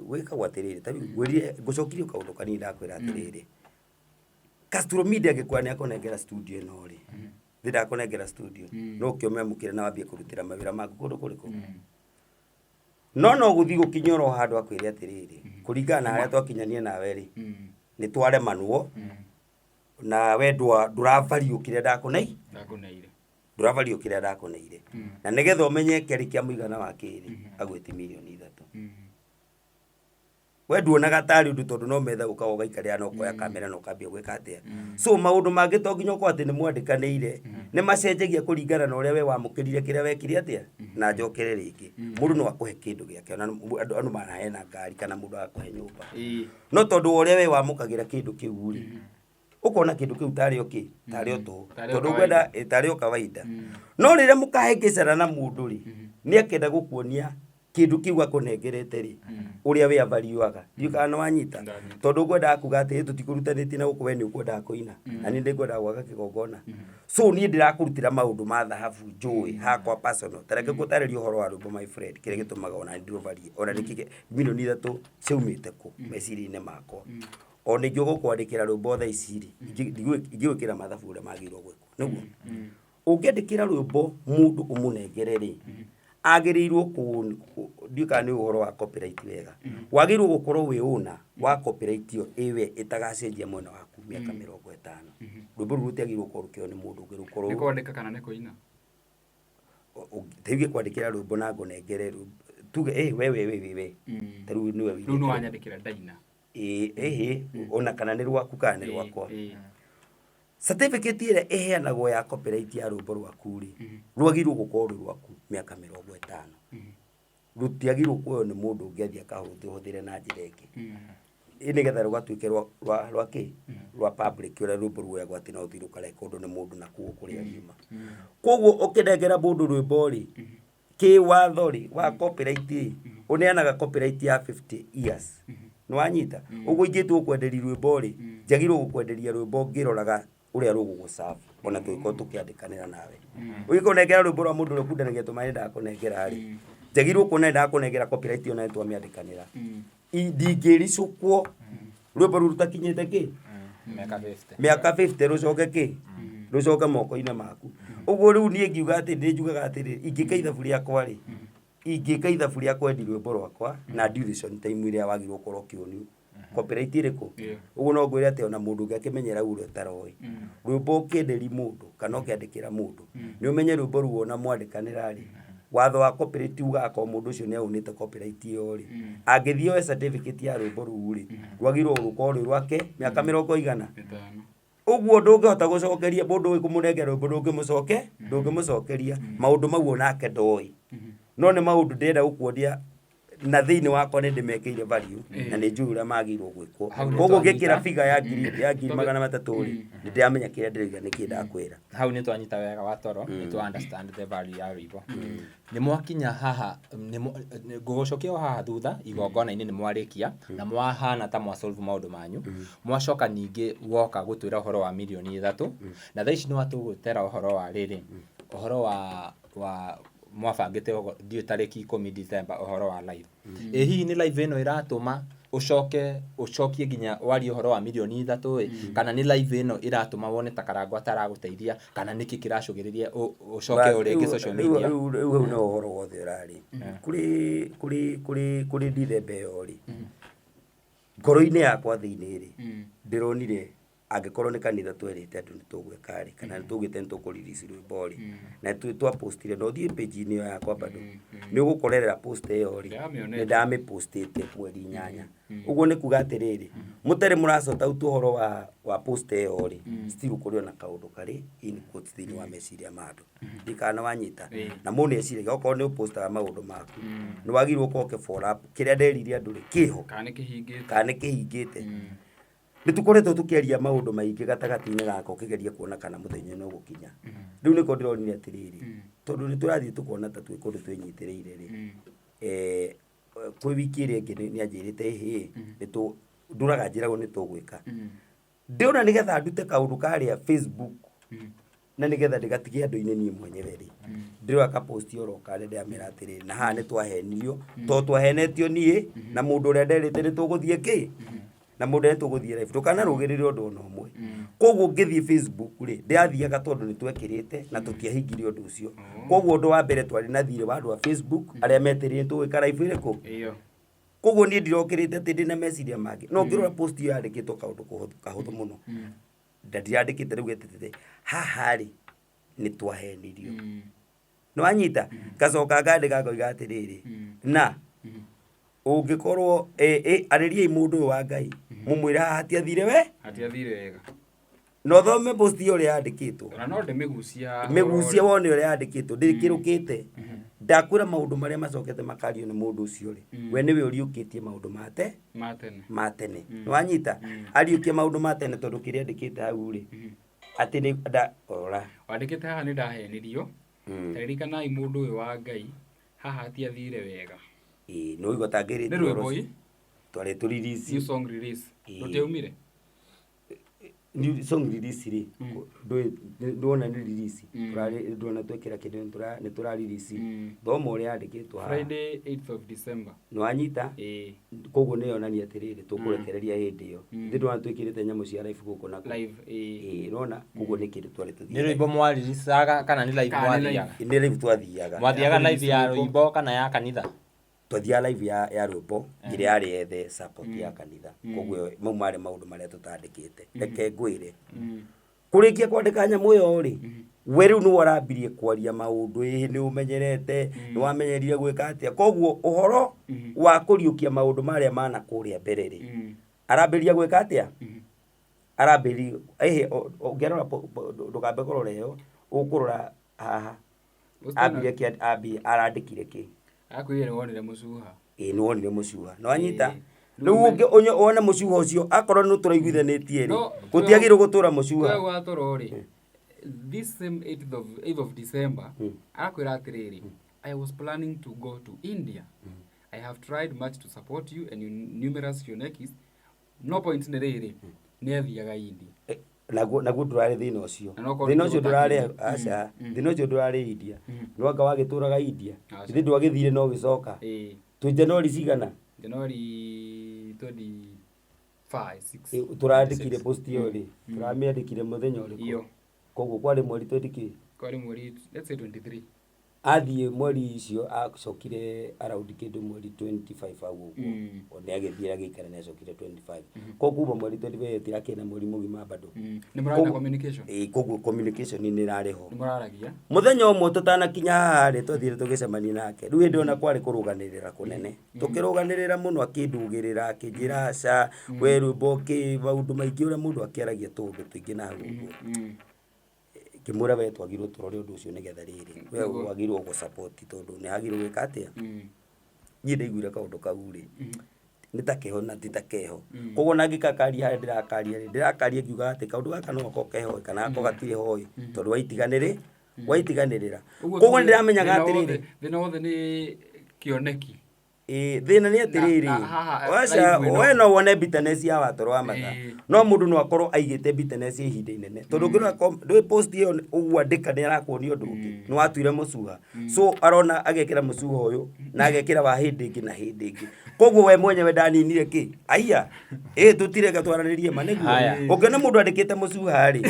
wika gwatiriri tabi gwirire gucokirio kaundu kanini ndakwira atiriri Castro Media gĩkwa nĩ akonengera studio ĩno rĩ ndakonengera studio no kĩome mũkire na wambie kũrutĩra mawĩra maku kũndũ kũrĩkũ no gũthiĩ gũkinya oro handũ akwĩre atĩrĩrĩ kũringana na harĩa twakinyanie nawe rĩ nĩ twaremanwo na we ndũravario kĩrĩa ndakuneire na nĩgetha ũmenye kĩarĩ kĩa mũigana wa kĩrĩ agwĩti milioni 3 we nduonaga tarĩ ũndũ tondũ no metha gũkaga ũgaikarĩra na ũkoya kamera na ũkambia gwĩka atĩa so maũndũ mangĩ to nginya ũkorwo atĩ nĩ mwandĩkanĩire nĩ macenjagia kũringana na ũrĩa we wamũkĩrire kĩrĩa wekire atĩa na njokere rĩngĩ mũndũ no akũhe kĩndũ gĩake ona andũ marahena ngari kana mũndũ agakũhe nyũmba no tondũ ũrĩa we wamũkagĩra kĩndũ kĩu rĩ ukona kindu kiu tarĩ oki tarĩ oto tondu gwenda tarĩ o kawaida no rĩrĩa mũkahĩngĩcana na mũndũ rĩ nĩ akenda gũkuonia kindu kiu akunengerete rĩ ũrĩa we avariuaga ndikana no wanyita tondu gwenda akuga atĩ tũtikũrutanĩtie na gũkũ we nĩ ũkwendaga kũina na nĩ ndĩkwenda gwaka kĩgongona so niĩ ndĩrakũrutĩra maũndũ ma thahabu njũĩ hakwa personal tareke gũtarĩria ũhoro wa rwĩmbo my friend kĩrĩa gĩtũmaga ona ndĩrũvarie ona nĩkĩ milioni 3 ciaumĩte kũ meciria-inĩ makwa ona ingĩgũkwandĩkĩra rwĩmbo thaa ici rĩ ingĩgwĩkĩra mathabu ũrĩa magĩrĩirwo gwĩkwo nĩguo ũngĩandĩkĩra rwĩmbo mũndũ ũmũnengere rĩ agĩrĩirwo ndiũka nĩ ũhoro wa copyright wega wagĩrĩirwo gũkorwo wĩ ũna wa copyright ĩyo ĩwe ĩtagacenjia mwena waku mĩaka 50 rwĩmbo rũrũ rũtiagĩrĩirwo gũkorwo rũkĩoywo nĩ mũndũ ũngĩ rũkorwo nĩ kwandĩka kana nĩ kũina teithie kwandĩkĩra rwĩmbo na ngũnengere tuge we tarĩu nĩwe rĩu no wanyandĩkĩra ndaina ona kana nĩ rwaku kana nĩ rwakwa certificate ĩrĩa ĩheanagwo ya copyright ya rwĩmbo rwaku rĩ rwagĩrĩirwo gũkorwo rwĩ rwaku mĩaka 50 rũtiagĩrĩirwo kuoywo nĩ mũndũ ũngĩ athiĩ akahũthĩre na njĩra ĩngĩ nĩgetha rũgatuĩke rwa public ũrĩa rwĩmbo ruoyagwo atĩ no ũthiĩ rũkarekondwo nĩ mũndũ na kuo kũrĩa riuma koguo ũkĩnengera mũndũ rwĩmbo rĩ kĩwatho rĩ wa copyright rĩ ũneanaga copyright ya 50 years nĩ wanyita ũguo ingĩtwo kwenderia rwĩmbo rĩ njagĩrĩirwo gũkwenderia rwĩmbo ngĩroraga ũrĩa rũgũgũcabu ona tũgĩkorwo tũkĩandĩkanĩra nawe ũgĩkũnengera rwĩmbo rwa mũndũ ũrĩa ũkundanagĩa tũmani ndakũnengera rĩ njagĩrĩirwo kũnengera copyright ona twamĩandĩkanĩra ndingĩricũkwo rwĩmbo rũu rũtakinyĩte kĩ mĩaka 50 rũcoke moko-inĩ maku ũguo rĩu niĩ ngiuga atĩ nĩnjugaga atĩrĩ ingĩka ithabu rĩakwa rĩ ingĩka ithabu rĩa kwendi rwĩmbo rwakwa na duration time ĩrĩa wagĩrĩirwo gũkorwo ũkĩonio copyright ĩrĩkũ ũguo no ngwĩre atĩ ona mũndũ ũngĩ akĩmenyera ũrĩa ũtaroĩ rwĩmbo ũkĩenderi mũndũ kana ũkĩandĩkĩra mũndũ nĩ ũmenye rwĩmbo rũu ona mwandĩkanĩra rĩ watho wa copyright ugaga mũndũ ũcio nĩ aunĩte copyright ĩyo rĩ angĩthiĩ oe certificate ya rwĩmbo rũu rĩ rwagĩrĩirwo gũkorwo rwĩ rwake mĩaka 50 ũguo ndũngĩhota gũcokeria mũndũ ũyũ kũmũnengera rwĩmbo ndũngĩmũcokeria maũndũ mau onake ndoĩ no nĩ maũndũ ndĩrenda gũkuonia na thĩinĩ wakwa nĩ ndĩmekĩire value na nĩ njũĩ ũrĩa magĩrĩirwo gwĩkwo koguo ngĩkĩra figure ya 300 rĩ nĩ ndĩramenya kĩrĩa ndĩrauga nĩ kĩnda kwĩra hau nĩ twanyita wega wa toro nĩ twa understand the value ya rwĩmbo nĩ mwakinya haha ngũgũcokia haha thutha igongona-inĩ nĩ mwarĩkia na mwahana ta mwa solve maũndũ manyu mwacoka ningĩ woka gũtwĩra ũhoro wa milioni 3 na thaa ici nĩ watũgũtera ũhoro wa rĩrĩ ũhoro wa mwabangĩte ndiũ tarĩki 10 December ũhoro wa live hihi nĩ live ĩno ĩratũma ũcokie nginya warie ũhoro wa milioni 3 kana nĩ live ĩno ĩratũma wone ta Karangũ ataragũteithia kana nĩkĩ kĩracũgĩrĩria ũcoke ũrĩngĩ social media rĩu no ũhoro wothe ũrarĩ kũrĩ December ĩyo rĩ ngoro-inĩ yakwa thĩinĩ rĩ ndĩronire angĩkorwo nĩ kanitha twerĩte andũ nĩ tũgwĩka rĩ kana nĩ tũgĩte nĩ tũkũririci rwĩmbo rĩ na twapostire no thiĩ page-inĩ ĩyo yakwa bado nĩ ũgũkorerera post ĩyo rĩ nĩ ndamĩpostĩte mweri 8 ũguo nĩ kuga atĩrĩrĩ mũtarĩ mũracota out ũhoro wa post ĩyo rĩ still kũrĩ ona kaũndũ karĩ in quotes thĩinĩ wa meciria ma andũ ndikana wanyita na mũndũ eciragia okorwo nĩ ũpostaga maũndũ maku nĩ wagĩrĩirwo gũkorwo ũkĩ-follow up kĩrĩa nderirie andũ rĩ kĩho kana nĩ kĩhingĩte nĩ tũkoretwo tũkĩaria maũndũ maingĩ gatagatĩ-inĩ gaka ũkĩgeria kuona kana mũthenya no gũkinya rĩu nĩko ndĩronire atĩrĩrĩ tondũ nĩ tũrathiĩ tũkona ta twĩ kũndũ twĩnyitĩrĩire rĩ kwĩ wiki ĩrĩa ĩngĩ nĩ anjĩrĩte ndũraga njĩragwo nĩ tũgwĩka ndĩona nĩgetha ndute kaũndũ karĩa Facebook na nĩgetha ndĩgatige andũ-inĩ niĩ mwenyewe rĩ ndĩroa kaposti oro kare ndĩamera atĩrĩrĩ na haha nĩ twahenirio tondũ twahenetio niĩ na mũndũ ũrĩa nderĩte nĩ tũgũthiĩ kĩ na mundu nituguthie live ndukana rugirire undu ona umwe koguo ngithie Facebook ri ndiathiaga tondu nitwekirite na tutiahingire undu ucio koguo undu wa mbere twari na thire wa andu wa Facebook aria metirire twika live iriku iyo koguo ni ndirokirite ati ndina meciria mangi no ngirora post iyo yandikitwo kaundu kahuthu muno ndirandikite riu getete haha ri nitwahenirio no anyita gacoka ngandika ngoiga atiriri na ungikorwo arĩriai mũndũ ũyũ wa Ngai mũmwĩre haha hatiathire wega no thome post iyo ũrĩa yandĩkĩtwo na no ndĩmĩgucia wone ũrĩa yandĩkĩtwo ndĩkĩrũkĩte ndakwĩra maũndũ marĩa macokete makario nĩ mũndũ ũcio rĩ we nĩwe ũriũkĩtie maũndũ ma tene nĩwanyita ariũkie maũndũ ma tene tondũ kĩrĩa andĩkĩte hau rĩ atĩ nĩ orora wandĩkĩte haha nĩ ndahenirio ririkanaai mũndũ ũyũ wa Ngai haha hatiathire wega no igotangĩrĩte rwĩmbo twari tũririci new song release rũtiaumire new song release ri ndona ni release ndona twekera kĩndũ nĩ tũrarelease thoma ũrĩa yandĩkĩtwo haha Friday 8th of December no anyita koguo nĩ yonania atĩrĩrĩ tũkũrekereria hĩndĩ ĩyo ndĩndona twĩkĩrĩte nyamũ cia live gũkũ na live nona koguo nĩ kĩndũ twari nĩ rwĩmbo mwariricaga kana nĩ live mwathiaga nĩ live twathiaga live ya rwĩmbo kana ya kanitha twathia live ya rwĩmbo ĩrĩa yarĩ ethe support ya kanitha koguo mau marĩ maũndũ marĩa tũtandĩkĩte reke ngwĩre kũrĩkia kwandĩka nyamũ ĩyo rĩ we rĩu nĩ warambirie kwaria maũndũ nĩ ũmenyerete nĩ wamenyerire gwĩka atĩa koguo ũhoro wa kũriũkia maũndũ marĩa mana kũrĩa mbere rĩ arambĩrĩria gwĩka atĩa arambĩrĩria ũngĩrora ndũkambe kũrora ĩyo ũkũrora haha arandĩkire kĩ akwĩre nĩ wonire mũcuha nĩ wonire mũcuha no anyita rĩu wone mũcuha ũcio akorwo nĩ tũraiguithanĩtie rĩ gũtiagĩrĩirwo gũtũra mũcuha we watũra rĩ this same 8th of December akwĩra atĩrĩrĩ I was planning to go to India I have tried much to support you and your numerous Shionekis no point nĩ rĩrĩ nĩ athiaga India naguo ndũrarĩ thĩna ũcio ndũrarĩ aca thĩna ũcio ndũrarĩ India nĩwanga wagĩtũraga India ithĩ ndwagĩthire no gĩcoka twĩ Januari cigana Januari 25 tũrandĩkire post iyo rĩ tũramĩandĩkire mũthenya ũrĩkũ koguo kwarĩ mweri 20 kwarĩ mweri let's say 23 athiĩ mweri icio acokire around kĩndũ mweri 25 hau ũguo nĩ agĩthiĩ agĩikara nĩ acokire 25 koguo kuma mweri 25 tirakĩna mweri mũgima bado nĩ mũrarĩ communication koguo communication nĩ rarĩ ho nĩ mũraragia mũthenya ũmwe tũtanakinya haha rĩ twathire tũgĩcemania nake rĩu hĩndĩ ona kwarĩ kũrũganĩrĩra kũnene tũkĩrũganĩrĩra mũno akĩndugĩrĩra akĩnjĩra aca we rwĩmbo maũndũ maingĩ ũrĩa mũndũ akĩaragia tũũndũ tũingĩ na hau ũguo kimura we twagirwo turore undu ucio nigetha riri we wagirwo go support tondu ni hagirwo gwika atia nyi ndaiguire kaundu kau ri nitakeho na titakeho koguo nangikakaria haria ndirakaria ngiuga ati kaundu gaka no ko keho kana ko gatire hoi tondu waitiganirira koguo ndiramenyaga atiriri thina wothe ni kioneki thina ni atiriri wacha we no wone bitterness ya watoro wa matha no mundu no akorwo aigite bitterness ihinda inene tondu ngirona ndwi post iyo ugwa ndika ni arakuonia undu ungi ni watuire mucuha so arona agekira mucuha uyu na agekira wa hindi ingi na hindi ingi koguo we mwenyewe ndaninire ki aiya tutireka twaranirie manegu ungiona mundu andikite mucuha ri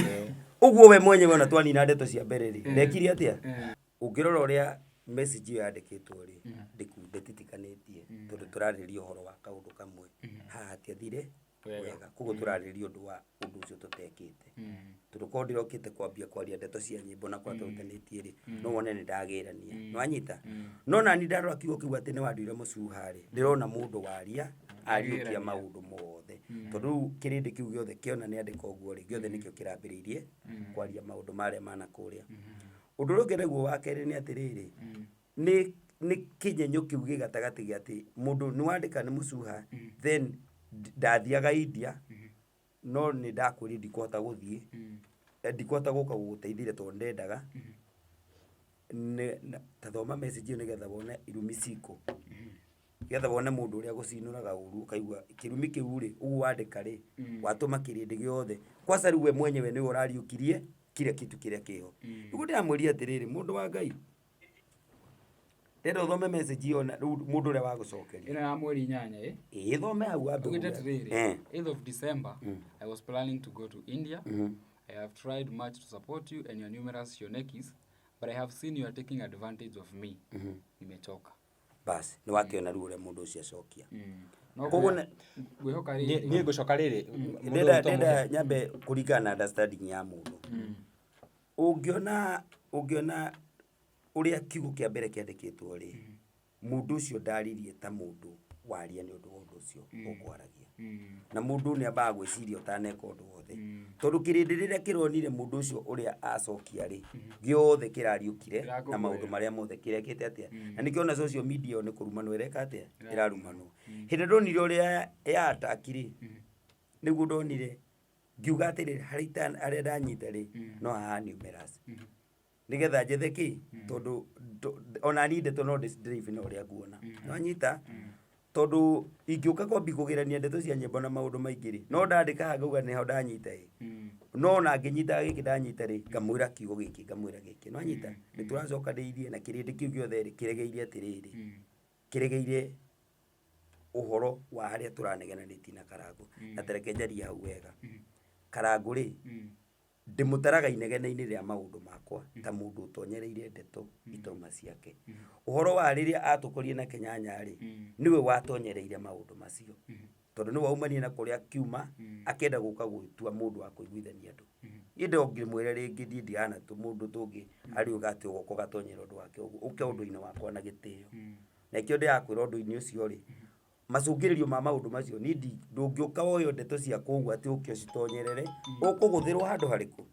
uguo we mwenyewe ona twanina ndeto cia mbere ri ndekiri atia ungirora uria message iyo yandikitwo ri ndetitikanĩtie tondu turarĩria ũhoro wa kaũndũ kamwe haha hatiathire wega koguo turarĩria ũndũ wa ũndũ ũcio tũtekĩte tondu korwo ndirokĩte kwambia kwaria ndeto cia nyĩmbo na kwa tũrutanĩtie rĩ no wone nĩ ndagĩrania nĩwanyita no nani ndarora kiugo kĩu atĩ nĩ wanduire mũcuha rĩ ndĩrona mũndũ waria ariũkia maũndũ mothe tondu rĩu kĩrĩndĩ kĩu gĩothe kĩona nĩ andĩka ũguo rĩ gĩothe nĩkĩo kĩrambĩrĩirie kwaria maũndũ marĩa mana kũrĩa ũndũ ũrĩa ũngĩ naguo wa kerĩ nĩ atĩrĩrĩ nĩ kĩnyenyo kĩu gĩgatagati gĩ atĩ mũndũ nĩ wandĩka nĩ mũcuha then ndathiaga India no nĩ ndakwĩrire ndikũhota gũthiĩ ndikũhota gũka gũgũteithĩria tondũ ndendaga ta thoma message ĩyo nĩgetha wone irumi ciko nĩgetha wone mũndũ ũrĩa gũcinũraga ũru ũkaigua kĩrumi kĩu rĩ ũguo wandĩka rĩ watũma kĩrĩndĩ gĩothe kwanza rĩu we mwenyewe nĩwe ũrariũkirie kĩrĩa kitu kĩrĩa kĩho ũguo ndĩramwĩria atĩrĩrĩ mũndũ wa Ngai, ũngĩrora post ĩyo ũguo wandĩka rĩ, ũguo wandĩka rĩ, watũma kĩrĩndĩ gĩothe, kwanza rĩu we mwenyewe nĩwe ũrariũkirie kĩrĩa kitu kĩrĩa kĩho ndenda uthome message iyo na mundu uria wa gucokeria ina ya mweri 8 thome hau ambe ugite tiriri 8th of December I was planning to go to India. I have tried much to support you and your numerous shonekis, but I have seen you are taking advantage of me. Nimechoka. Basi ni wakiona rure mundu ucio acokia. Koguo gwihoka riri ni ngucoka riri ndenda nyambe kuringana na understanding ya mundu. Ungiona uria kiugo kia mbere kiandikitwo ri mundu ucio ndaririe ta mundu waria ni undu wa undu ucio ukwaragia na mundu ni ambaga gwiciria utaneka undu wothe tondu kirindi riria kironire mundu ucio uria acokia ri giothe kirariukire na maundu maria mothe kirekete atia na nikiona social media ni kurumanwo ireka atia irarumanwo hindi ndonire uria ya atakiri niguo ndonire ngiuga atiri harita aria ndanyita ri no haha numerous nigetha njethe ki tondu ona ni ndeto no drive no ria nguona no nyita tondu ingiuka kwambi kugerania ndeto cia nyimbo na maundu maingi ri no ndandika ha ngauga ni ho ndanyita ri no na nginyita giki ndanyita ri ngamwira kiugo giki ngamwira giki no nyita ni turacoka ndeirie na kirindi kiu giothe ri kiregeire atiriri kiregeire uhoro wa haria turanegenanĩtie na Karangu na tereke njaria hau wega Karangu ri ndimutaraga inegene-inĩ rĩa maundu makwa ta mundu utonyereire ndeto itauma ciake uhoro wa riria atukorie na Kenyanya ri niwe watonyereire maundu macio tondu niwe aumanie na kuria kiuma akenda guka gwitua mundu wa kuiguithania andu inde ongimwire ringi ndiana tu mundu tungi ari ugati ugoko gatonyera undu wake uke undu-ini wakwa na gitio na kio ndi akwira undu-ini ucio ri macungiririo ma maundu macio ni ndungiuka woyo ndeto cia kuugwa ati ukio citonyerere ukuguthirwo handu hariku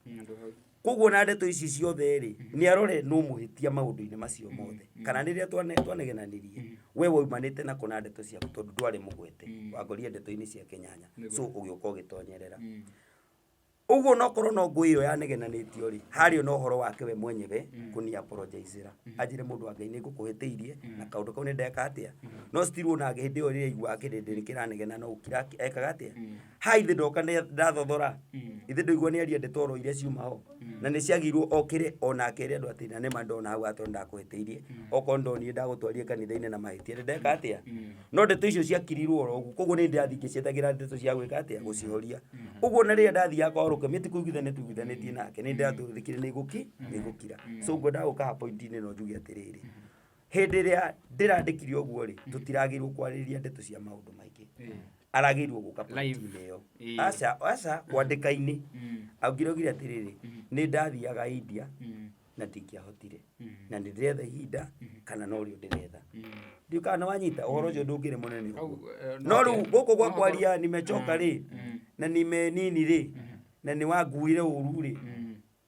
koguo na ndeto ici ciothe ri ni arore no muhitia maundu-ini macio mothe kana riria twanegenanirie we waumanite na kuna ndeto cia tondu ndwari mugwete wagoria ndeto-ini cia Kenyanya so ugiuka ugitonyerera uguo no korwo no ngui iyo yanegenanĩtio ri hari no horo wake we mwenyewe kuni apologizeera ajire mundu wa Ngai nigukuhitiirie na kaundu kau ni ndeka atia no still ona ngihindi iyo ri igwa kirindi ni kiranegena no ukira ekaga atia hai thi ndoka ndathothora ithi ndoigua ni aria ndetoro iria ciuma ho na ni ciagirwo okire ona akere andu atina ni mandona hau atondu ndakuhitiirie oko ndoni ndagutwarie kanitha-ini na mahitia ni ndeka atia no ndeto icio ciakirirwo ro koguo ni ndathi ngicietagira ndeto cia gwika atia gucihoria uguo na ria ndathi yakwa kamiti kuiguithanitie nake ni ndatuthikire ni gukira so ngo ndauka ha point-ini no njuge atiriri hindi ria ndirandikire uguo ri tutiragirwo kwariria ndeto cia maundu maingi aragirwo guka point-ini iyo aca kwandika-ini augire atiriri ni ndathiaga India na ndingiahotire na ndiretha ihinda kana no rio ndiretha ndiukana wanyita uhoro ucio ndungire munene no riu guku gwa kwaria nimechoka ri na nime nini ri na ni wanguire uru ri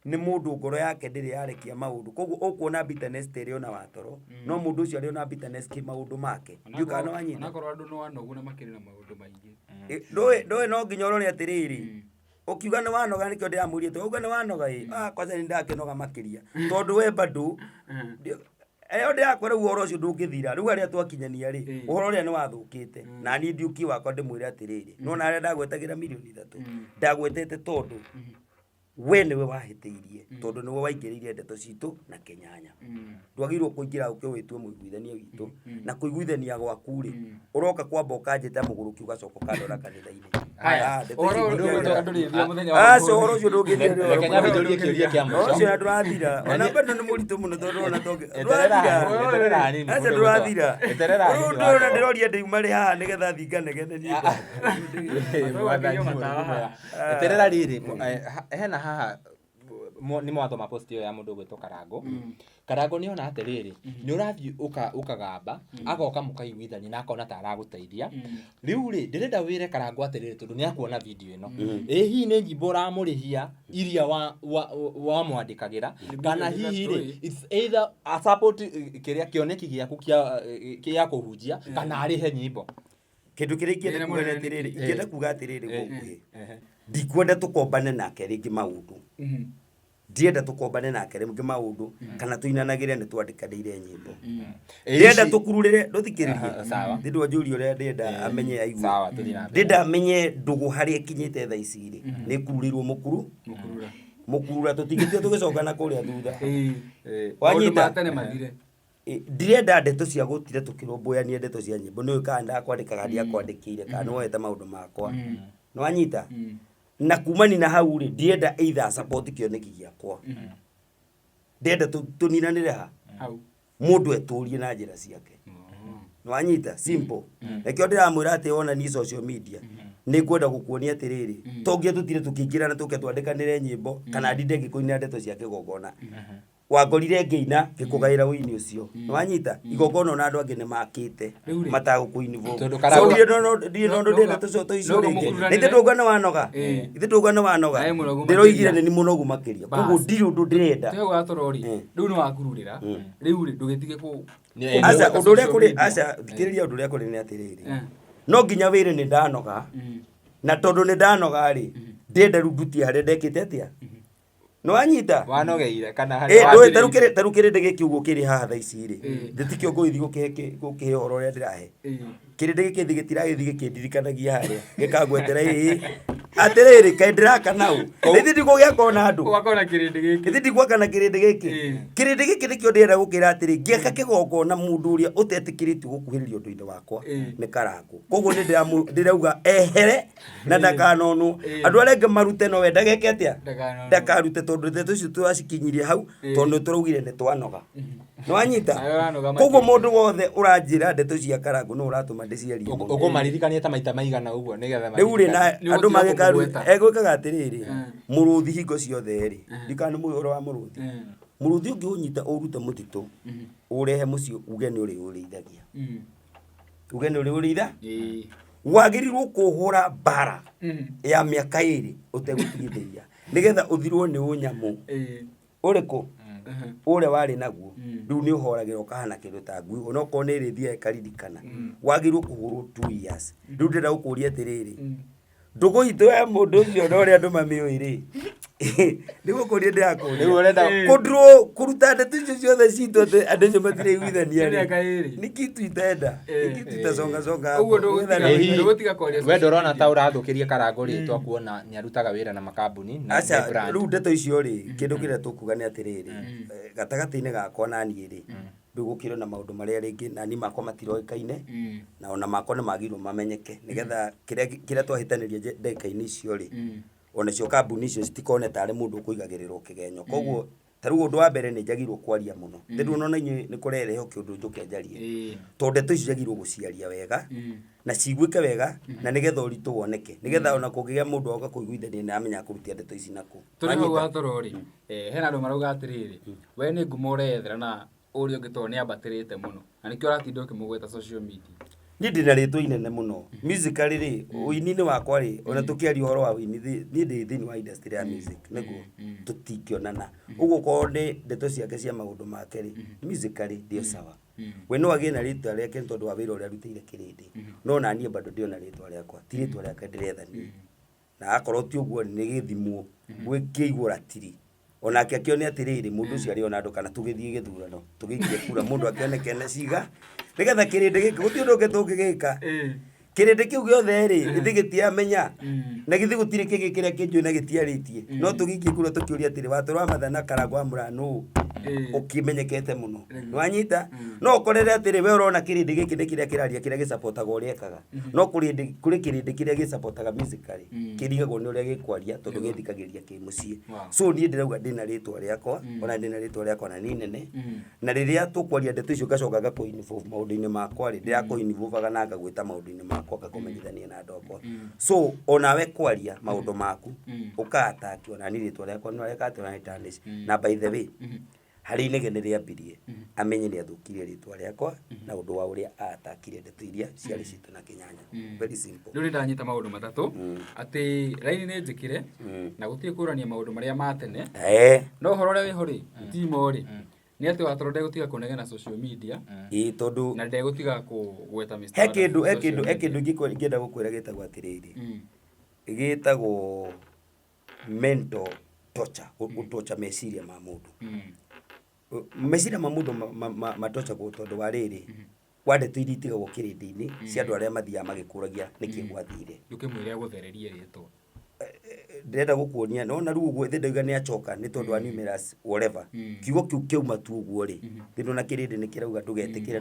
ni mundu ngoro yake ndiri yarekia maundu koguo ukuona bitterness tere ona watoro no mundu ucio ari ona bitterness ki maundu make ndiukana wanyita onakorwo andu no wanogu na makiri na maundu maingi ndoe no nginya urore atiriri ukiuga ni wanoga nikio ndiamurite uga ni wanoga kwanza ni ndakenoga makiria tondu we bado eyo ndiakwira uhoro ucio ndungithira riu aria twakinyania ri uhoro uria ni wathukite na ni ndiuki wakwa ndimwire atiriri no na aria ndagwetagira milioni 3 ndagwetete tondu we niwe wahitiirie tondu niwe waingiririe ndeto citu na Kenyanya ndwagirwo kuingira ukio witwe muiguithania witu na kuiguithania gwaku ri uroka kwamba ukanjita muguruki ugacoka kandora kanitha-ini uhoro ucio ndungithira Kenya vidoria kiuria kia mwisho ucio ndurathira ona bado ni muritu muno tondu ona tonge ndurathira ndona ndiroria ndiuma ri haha nigetha thinganegenenie eterera riri hena haha ni mwathoma post iyo ya mundu gwitwo Karangu Karangu ni ona atiriri ni urathi ukagamba agoka mukaiguithania na akona ta araguteithia riu ri ndirenda wire Karangu atiriri tondu ni akuona video ino hihi ni nyimbo uramurihia iria wa mwandikagira kana hihi ri it's either a support kiria kioneki giaku kia kuhunjia kana arihe nyimbo kindu kiria ingĩenda kuga atiriri ingĩenda kuga atiriri gũkuhĩ ndikwenda tukombane nake ringi maundu ndienda tukombane nake ringi maundu kana tuinanagire ni twandĩkanĩire nyimbo ndienda tukururire nduthikiririe ndindwa njuri uria ndienda amenye aigua sawa tuthina ndienda amenye ndugu haria kinyite thaa ici ri ni kururirwo mukurura tutingĩtio tũgĩcokana kũrĩa thutha wanyita tene mathire ndirenda ndeto cia gutire tukiromboyania ndeto cia nyimbo nä kana ndakwandikaga ndiakwandikire kana nä woete maå ndå makwa nä wanyita na kumani na hau rä ndienda either support kĩoneki gĩakwa ndienda tũninanĩre ha mũndũ etũrie na njĩra ciake nĩ wanyita simple rekĩo ndĩramwĩra atĩ ona ni social media nĩ ngwenda gũkuonia atĩrĩrĩ tongia tũtire tũkĩingĩrana tũke twandĩkanĩre nyĩmbo kana ndinde ngĩkũina ndeto cia kĩgongona wangorire ngĩina ngĩkũgaĩra wĩini ũcio nĩ wanyita igongona ona andũ angĩ nĩ makĩte matagũkũinivũ ndiĩ nondũ ndĩna tũcoto icio rĩngĩ nĩthĩ ndũngana wanoga ithĩ ndũngana wanoga ndĩroigire nĩ mũnogu makĩria koguo ndirĩ ũndũ ndĩrenda rĩu nĩ wakururĩra rĩu rĩ ndũgĩtige aca ũndũ ũrĩa kũrĩ aca thikĩrĩria ũndũ ũrĩa kũrĩ nĩ atĩrĩrĩ no nginya wĩre nĩ ndanoga na tondũ nĩ ndanoga rĩ ndĩenda rĩu ndutie harĩa ndekĩte atĩa nĩ wanyita wanogeire kana tarukĩrĩ ndĩ gĩkĩ ũguo kĩrĩ haha thaa ici rĩ ndĩtikĩo ngũithi gũkĩhe ũhoro ũrĩa ndĩrahe kĩrĩ ndĩ gĩkĩ gĩtiragĩthi gĩkĩndirikanagia harĩa gĩkangwetera atĩrĩrĩ kaĩ ndĩraka nau ĩthi ndigũgĩaka na andũ ĩthi ndigwaka na kĩrĩndĩ gĩkĩ nĩkĩo ndĩrenda gũkĩra atĩrĩ ngĩaka kĩgongona mũndũ ũrĩa ũtetĩkĩrĩtio gũkuhĩrĩria ũndũ-inĩ wakwa nĩ karangũ koguo nĩ ndĩrauga ehere na ndakanonwo andũ arĩa angĩ marute no we ndageke atĩa ndakarute tondũ ndeto icio twacikinyirie hau tondũ tũraugire nĩ twanoga nĩ wanyita koguo mũndũ wothe ũranjĩra ndeto cia karangũ no ũratũma ndĩciarie ũkũmaririkania ta maita maigana ũguo nĩgetha rĩu rĩ na andũ magĩkaru egwĩkaga atĩrĩrĩ mũrũthi hingo ciothe rĩ ndikana nĩ mũhoro wa mũrũthi mũrũthi ũngĩũnyita ũrute mũtitũ ũrehe mũciĩ uge nĩ ũrĩũrĩithagia uge nĩ ũrĩũrĩitha wagĩrĩirwo kũhũra mbara ya mĩaka 2 ũtegũtigithĩria nĩgetha ũthirwo nĩ ũnyamũ ũrĩkũ ũrĩa warĩ naguo rĩu nĩ ũhoragĩra ũkahana kĩndũ ta ngui onokorwo nĩ ĩrĩthia ĩkaririkana wagĩrĩirwo kũhũrwo 2 years rĩu ndĩrenda gũkũria atĩrĩrĩ ndũgũ itũ ya mũndũ ũcio na ũrĩa andũ mamĩũĩ rĩ nĩgũkũria ndĩrakũria kũruta ndeto icio ciothe citũ atĩ andũ acio matiraiguithania nĩ kitu itenda nĩ kitu itasongasonga we ndũrona ta ũrathũkĩria karangũ rĩtwa kuona nĩ arutaga wĩra na makambuni na brand rĩu ndeto icio rĩ kĩndũ kĩrĩa tũkuga nĩ atĩrĩrĩ gatagatĩ-inĩ gakwa na niĩ rĩ ndũgũkĩrwo na maũndũ marĩa rĩngĩ na niĩ makwa matiroĩkaine na ona makwa nĩ magĩrĩirwo mamenyeke nĩgetha kĩrĩa twahĩtanĩria ndagĩka-inĩ icio rĩ onacio kambuni icio citikone tarĩ mũndũ ũkũigagĩrĩrwo kĩgenyo koguo tarĩu ũndũ wa mbere nĩ njagĩrĩirwo kwaria mũno ndĩruona ona inyuĩ nĩ kũrerehe kĩũndũ njũke njarie tondũ ndeto icio njagĩrĩirwo gũciaria wega na ciguĩke wega na nĩgetha ũritũ woneke nĩgetha ona kũngĩgĩa mũndũ oka kũiguithania nĩ amenya kũrutia ndeto ici nakũ tũrĩ hau gatoro rĩ hena andũ marauga atĩrĩrĩ we nĩ ngumo ũreyethera na ũrĩa ũngĩ tondũ nĩ ambatĩrĩte mũno na nĩkĩo ũratinda ũkĩmũgweta social media niĩ ndĩna rĩtwa inene mũno musically rĩ ũini-inĩ wakwa rĩ ona tũkĩaria ũhoro wa ũini niĩ ndĩ thĩinĩ wa industry ya music nĩguo tũtingĩonana ũguo korwo nĩ ndeto ciake cia maũndũ make rĩ musically ndio sawa we no agĩe na rĩtwa rĩake tondũ wa wĩra ũrĩa arutĩire kĩrĩndĩ no na niĩ bado ndĩona rĩtwa rĩakwa ti rĩtwa rĩake ndĩretha niĩ na akorwo ti ũguo nĩ gĩthimwo gwĩkĩigwo ratiri onake akĩone atĩrĩrĩ mũndũ ũcio arĩ ona andũ kana tũgĩthiĩ gĩthurano tũgĩikie kura mũndũ akĩoneke na ciga nĩgetha kĩrĩndĩ gĩkĩ gũtirĩ ũndũ ũngĩ tũngĩgĩka kĩrĩndĩ kĩu gĩothe rĩ gĩthĩ gĩtiamenya na gĩthĩ gũtirĩ kĩngĩ kĩrĩa kĩnjũĩ na gĩtiarĩtie no tũgĩikie kura tũkĩũria atĩrĩ watũra mathana karangũ wa mũrano ũkĩmenyekete mũno nĩwanyita no ũkorere atĩrĩ we ũrona kĩrĩndĩ gĩkĩ nĩ kĩrĩa kĩraria kĩrĩa gĩcapotaga ũrĩa ekaga no kũrĩ kĩrĩndĩ kĩrĩa gĩcapotaga musically kĩrigagwo nĩ ũrĩa gĩkwaria tondũ gĩthikagĩria kĩ mũciĩ so niĩ ndĩrauga ndĩna rĩtwa rĩakwa ona ndĩna rĩtwa rĩakwa na nĩ nene na rĩrĩa tũkwaria ndeto icio ngacoka ngakũinvolve maũndũ-inĩ makwa rĩ ndĩrakũinvolvaga na ngagwĩta maũndũ-inĩ makwa ngakũmenyithania na andũ akwa so onawe kwaria maũndũ maku ũkaataki ona niĩ rĩtwa rĩakwa nĩ rĩakatĩ ona nĩ na by the way harĩ inegene rĩambirie amenye nĩ athũkirie rĩtwa rĩakwa na ũndũ wa ũrĩa atakire ndeto iria ciarĩ citũ na kĩnyanya very simple rĩu ndanyita maũndũ matatũ atĩ raini nĩ njĩkĩre na gũtirĩ kũrania maũndũ marĩa ma tene no ũhoro ũrĩa wĩho rĩ timo rĩ nĩ atĩ watoro ndegũtiga kũnegena social media tondũ na ndegũtiga kũgweta Mr. he kĩndũ ngĩenda gũkwĩra gĩtagwo atĩrĩrĩ gĩtagwo mental torture gũtocha meciria ma mũndũ meciria ma mũndũ matocagwo tondũ wa rĩrĩ wa ndeto iria itigagwo kĩrĩndĩ-inĩ cia andũ arĩa mathiaga magĩkũragia nĩkĩ gwathire ndũkĩmwĩre agũthererie rĩtwa ndĩrenda gũkuonia nona rĩu ũguo ndĩndauga nĩ acoka nĩ tondũ wa numerous whatever kiugo kĩu kĩauma tu ũguo rĩ kĩndũ na kĩrĩndĩ nĩ kĩrauga ndũgetĩkĩre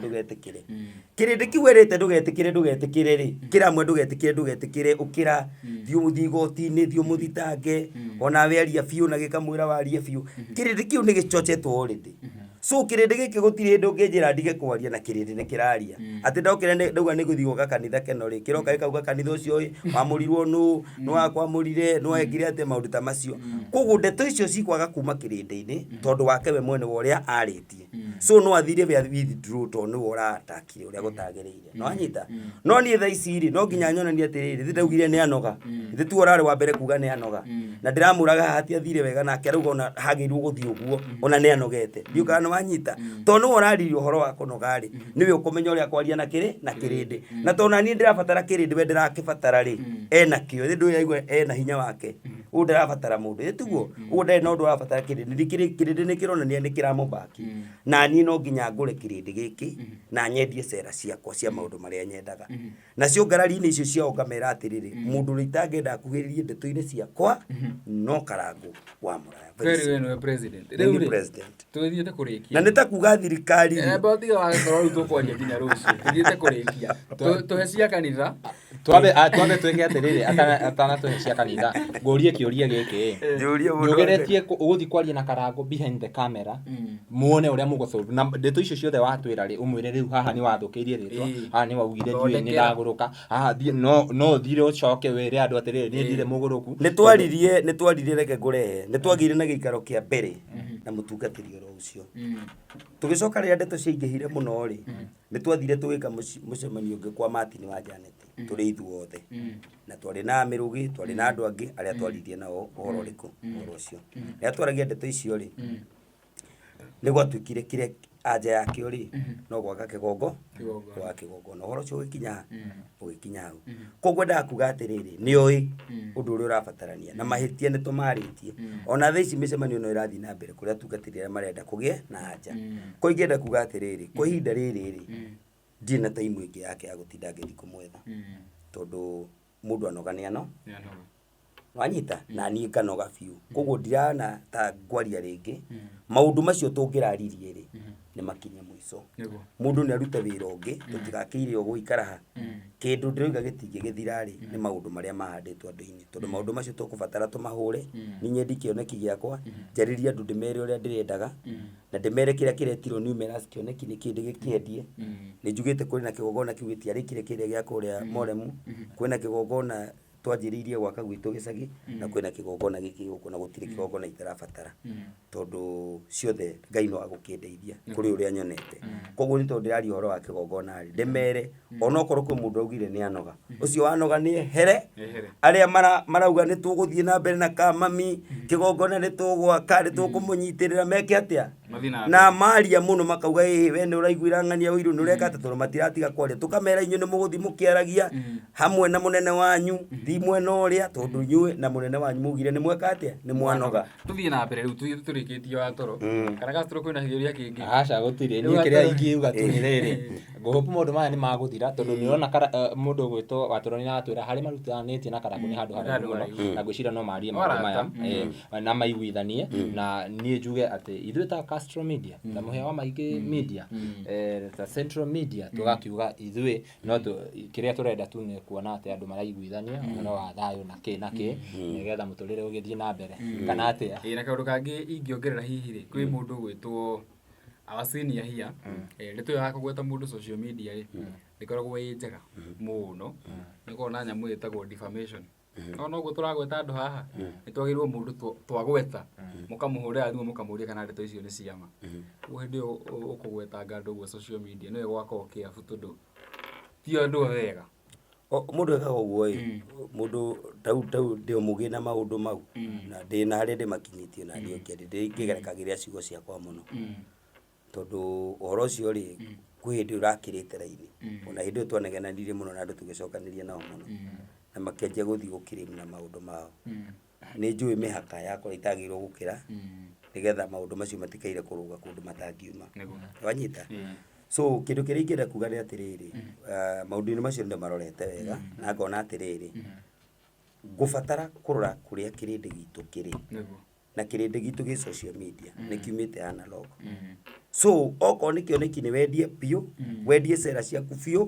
kĩrĩndĩ kiu erĩte ndũgetĩkĩre rĩ kĩramwe ndũgetĩkĩre ũkĩra thiĩ igoti-inĩ thiĩ mũthitange ona we aria biũ na gĩkamwĩra warie biũ kĩrĩndĩ kiu nĩ gĩcocetwo already so kĩrĩndĩ gĩkĩ gũtirĩ hĩndĩ ũngĩnjĩra ndige kwaria na kĩrĩndĩ nĩ kĩraria atĩ ndokĩra ndauga nĩ gũthiĩ gwaka kanitha keno rĩ kĩroka gĩkauga kanitha ũcio wamũrirwo nũ nĩ wakwamũrire nĩ wekire atĩ maũndũ ta macio koguo ndeto icio cikwaga kuma kĩrĩndĩ-inĩ tondũ wake we mwene wa ũrĩa arĩtie so no athire withdraw tondũ nĩwe ũratakire ũrĩa gũtagĩrĩire no anyita no niĩ thaa ici rĩ no nginya nyonanie atĩrĩrĩ ndaugire nĩ anoga ithe tu ũrarĩ wa mbere kuga nĩ anoga na ndĩramũraga haha atiathire wega nake arauga ona hagĩrĩirwo gũthiĩ ũguo ona nĩ anogete ndiũkaga nĩ wanyita tondũ nĩwe ũraririe ũhoro wa kũnoga rĩ nĩwe ũkũmenya ũrĩa kwaria na kĩrĩndĩ na tondũ naniĩ ndĩrabatara kĩrĩndĩ we ndĩrakĩbatara rĩ enakĩo ĩthĩ ndũraigua ena hinya wake ũguo ndĩrabatara mũndũ tiguo ũguo ndarĩ na ũndũ ũrabatara kĩrĩndĩ nĩ kĩronania nĩ kĩramũbaki na niĩ no nginya ngũre kĩrĩndĩ gĩkĩ na nyendie cera ciakwa cia maũndũ marĩa nyendaga nacio ngarari-inĩ icio ciao ngamera atĩrĩrĩ mũndũ ũrĩa itangĩenda akuhĩrĩrie ndeto-inĩ ciakwa no Karangũ wa Mũraya Nĩwe president. Nĩ president. Tũthiĩte kũrĩkia. Na nĩ ta kuga thirikari. Batiga wagakorwo rĩu tũkwaria nginya rũciũ. Tũthiĩte kũrĩkia. Tũhe cia kanitha. Twambe twĩke atĩrĩrĩ atanatũhe cia kanitha. Ngũrie kĩũria gĩkĩ. Nĩũgeretie ũgũthiĩ kwaria na Karangũ behind the camera. Muone ũrĩa mũgũthũra. Na ndeto icio ciothe watwĩra rĩ ũmwĩre rĩu haha nĩ wathũkĩirie rĩtwa. Haha nĩ waugire ndiũĩ nĩ ndagũrũka. Haha no thire ũcoke wĩre andũ atĩrĩrĩ niĩ ndirĩ mũgũrũku. Nĩ twaririe reke ngũrehe. Nĩ twagire na gĩikaro kĩa mbere na mũtungatĩri oro ũcio tũgĩcoka rĩrĩa ndeto ciaingĩhire mũno rĩ nĩ twathire tũgĩka mũcemanio ũngĩ kwa Martin wa Janet tũrĩ ithuothe na twarĩ na Mĩrũgĩ twarĩ na andũ angĩ arĩa twaririe nao ũhoro ũrĩkũ ũhoro ũcio rĩrĩa twaragia ndeto icio rĩ nĩ gwatuĩkire kĩrĩa anja yakĩo rĩ no gwaka kĩgongo na ũhoro ũcio ũgĩkinya hau koguo ndakuga atĩrĩrĩ nĩoĩ ũndũ ũrĩa ũrabatarania na mahĩtia nĩ tũmarĩtie ona thaa ici mĩcemanio no ĩrathiĩ na mbere kũrĩa atungatĩri arĩa marenda kũgĩe na anja ko ingĩenda kuga atĩrĩrĩ kwa ihinda rĩrĩ rĩ ndirĩ na taimu ĩngĩ yake ya gũtinda ngĩthiĩ kũmwetha tondũ mũndũ anoga nĩ ano wanyita na niĩ nganoga biũ koguo ndirana ta ngwaria rĩngĩ maũndũ macio tũngĩraririe rĩ nĩ makinye mũico mũndũ nĩ arute wĩra ũngĩ tũtigakĩire o gũikara ha kĩndũ ndĩrauga gĩtingĩgĩthira rĩ nĩ maũndũ marĩa mahandĩtwo andũ-inĩ tondũ maũndũ macio tũkũbatara tũmahũre niĩ nyendie kĩoneki gĩakwa njarĩrie andũ ndĩmere ũrĩa ndĩrendaga na ndĩmere kĩrĩa kĩretirwo numerous kĩoneki nĩ kĩndĩ gĩkĩendie nĩ njugĩte kũrĩ na kĩgongona kĩu gĩtiarĩkire kĩrĩa gĩa kũrĩa Moremu kwĩna kĩgongona twanjĩrĩirie gwaka gwitũ gĩcagi na kwĩna kĩgongona gĩkĩ gũkũ na gũtirĩ kĩgongona itarabatara tondũ ciothe Ngai no agũkĩndeithia kũrĩ ũrĩa nyonete koguo nĩ tondũ ndĩraria ũhoro wa kĩgongona rĩ ndĩmere onokorwo kwĩ mũndũ augire nĩ anoga ũcio wanoga nĩ ehere arĩa marauga nĩ tũgũthiĩ na mbere na kamami kĩgongona nĩ tũgwaka nĩ tũkũmũnyitĩrĩra meke atĩa na maria mũno makauga we nĩ ũraiguĩra ng'ania ũiru nĩ ũreka atĩ tondũ matiratiga kwaria tũkamera inyuĩ nĩ mũgũthiĩ mũkĩaragia hamwe na mũnene wanyu thi mwena ũrĩa tondũ inyuĩ na mũnene wanyu mugire nĩ mweka atĩa nĩ mwanoga tũthiĩ na mbere rĩu tũrĩkĩtie wa toro kana Castro kwĩna kĩũria kĩngĩ aca gũtirĩ niĩ kĩrĩa ingiuga tu nĩ rĩrĩ ngũhopu maũndũ maya nĩ magũthira tondũ nĩ ũrona mũndũ ũgwĩtwo Watoro nĩ aratwĩra harĩ marutanĩtie na Karangũ nĩ handũ haraihu mũno na ngwĩciria no marie maũndũ maya na maiguithanie na niĩ njuge atĩ ithuĩ ta Castro Media ta mũhĩa wa maingĩ media ta Central Media tũgakiuga ithuĩ no kĩrĩa tũrenda tu nĩ kuona atĩ andũ maraiguithania ũhoro wa thayũ na kĩ nĩgetha mũtũrĩre ũgĩthiĩ na mbere kana atĩa na kaũndũ kangĩ ingĩongerera hihi rĩ kwĩ mũndũ ũgwĩtwo our senior here nĩ tũyaga kũgweta mũndũ social media rĩ ĩkoragwo ĩ njega mũno nĩ korwo na nyamũ ĩtagwo defamation no ũguo tũragweta andũ haha nĩ twagĩrĩirwo mũndũ twagweta mũkamũhũrĩra thimũ mũkamũria kana ndeto icio nĩ ciama ũguo hĩndĩ ĩyo ũkũgwetanga andũ ũguo social media nĩwe gwakwo kĩabu tondũ ti andũ wega mũndũ ekaga ũguo mũndũ tau ndĩmũgĩ na maũndũ mau na ndĩna harĩa ndĩmakinyĩtie na ndĩngĩgerekagĩria ciugo ciakwa mũno tondũ ũhoro ũcio rĩ kwĩ hĩndĩ ũrakĩrĩte raini ona hĩndĩ ĩyo twanegenanirie mũno na andũ tũgĩcokanĩria nao mũno na makĩanjia gũthiĩ gũkĩrĩmu na maũndũ mao nĩ njũĩ mĩhaka yakwa itagĩrĩirwo gũkĩra nĩgetha maũndũ macio matikaire kũrũga kũndũ matangiuma wanyita so kĩndũ kĩrĩa ingĩenda kuga nĩ atĩrĩrĩ maũndũ-inĩ macio nĩ marorete wega na ngona atĩrĩrĩ ngũbatara kũrora kũrĩa kĩrĩndĩ gitũ kĩrĩ Nĩguo. na kĩrĩndĩ gitũ gĩ social media nĩ kiumĩte analog so okorwo nĩ kĩoneki nĩ wendie biũ wendie cera ciaku biũ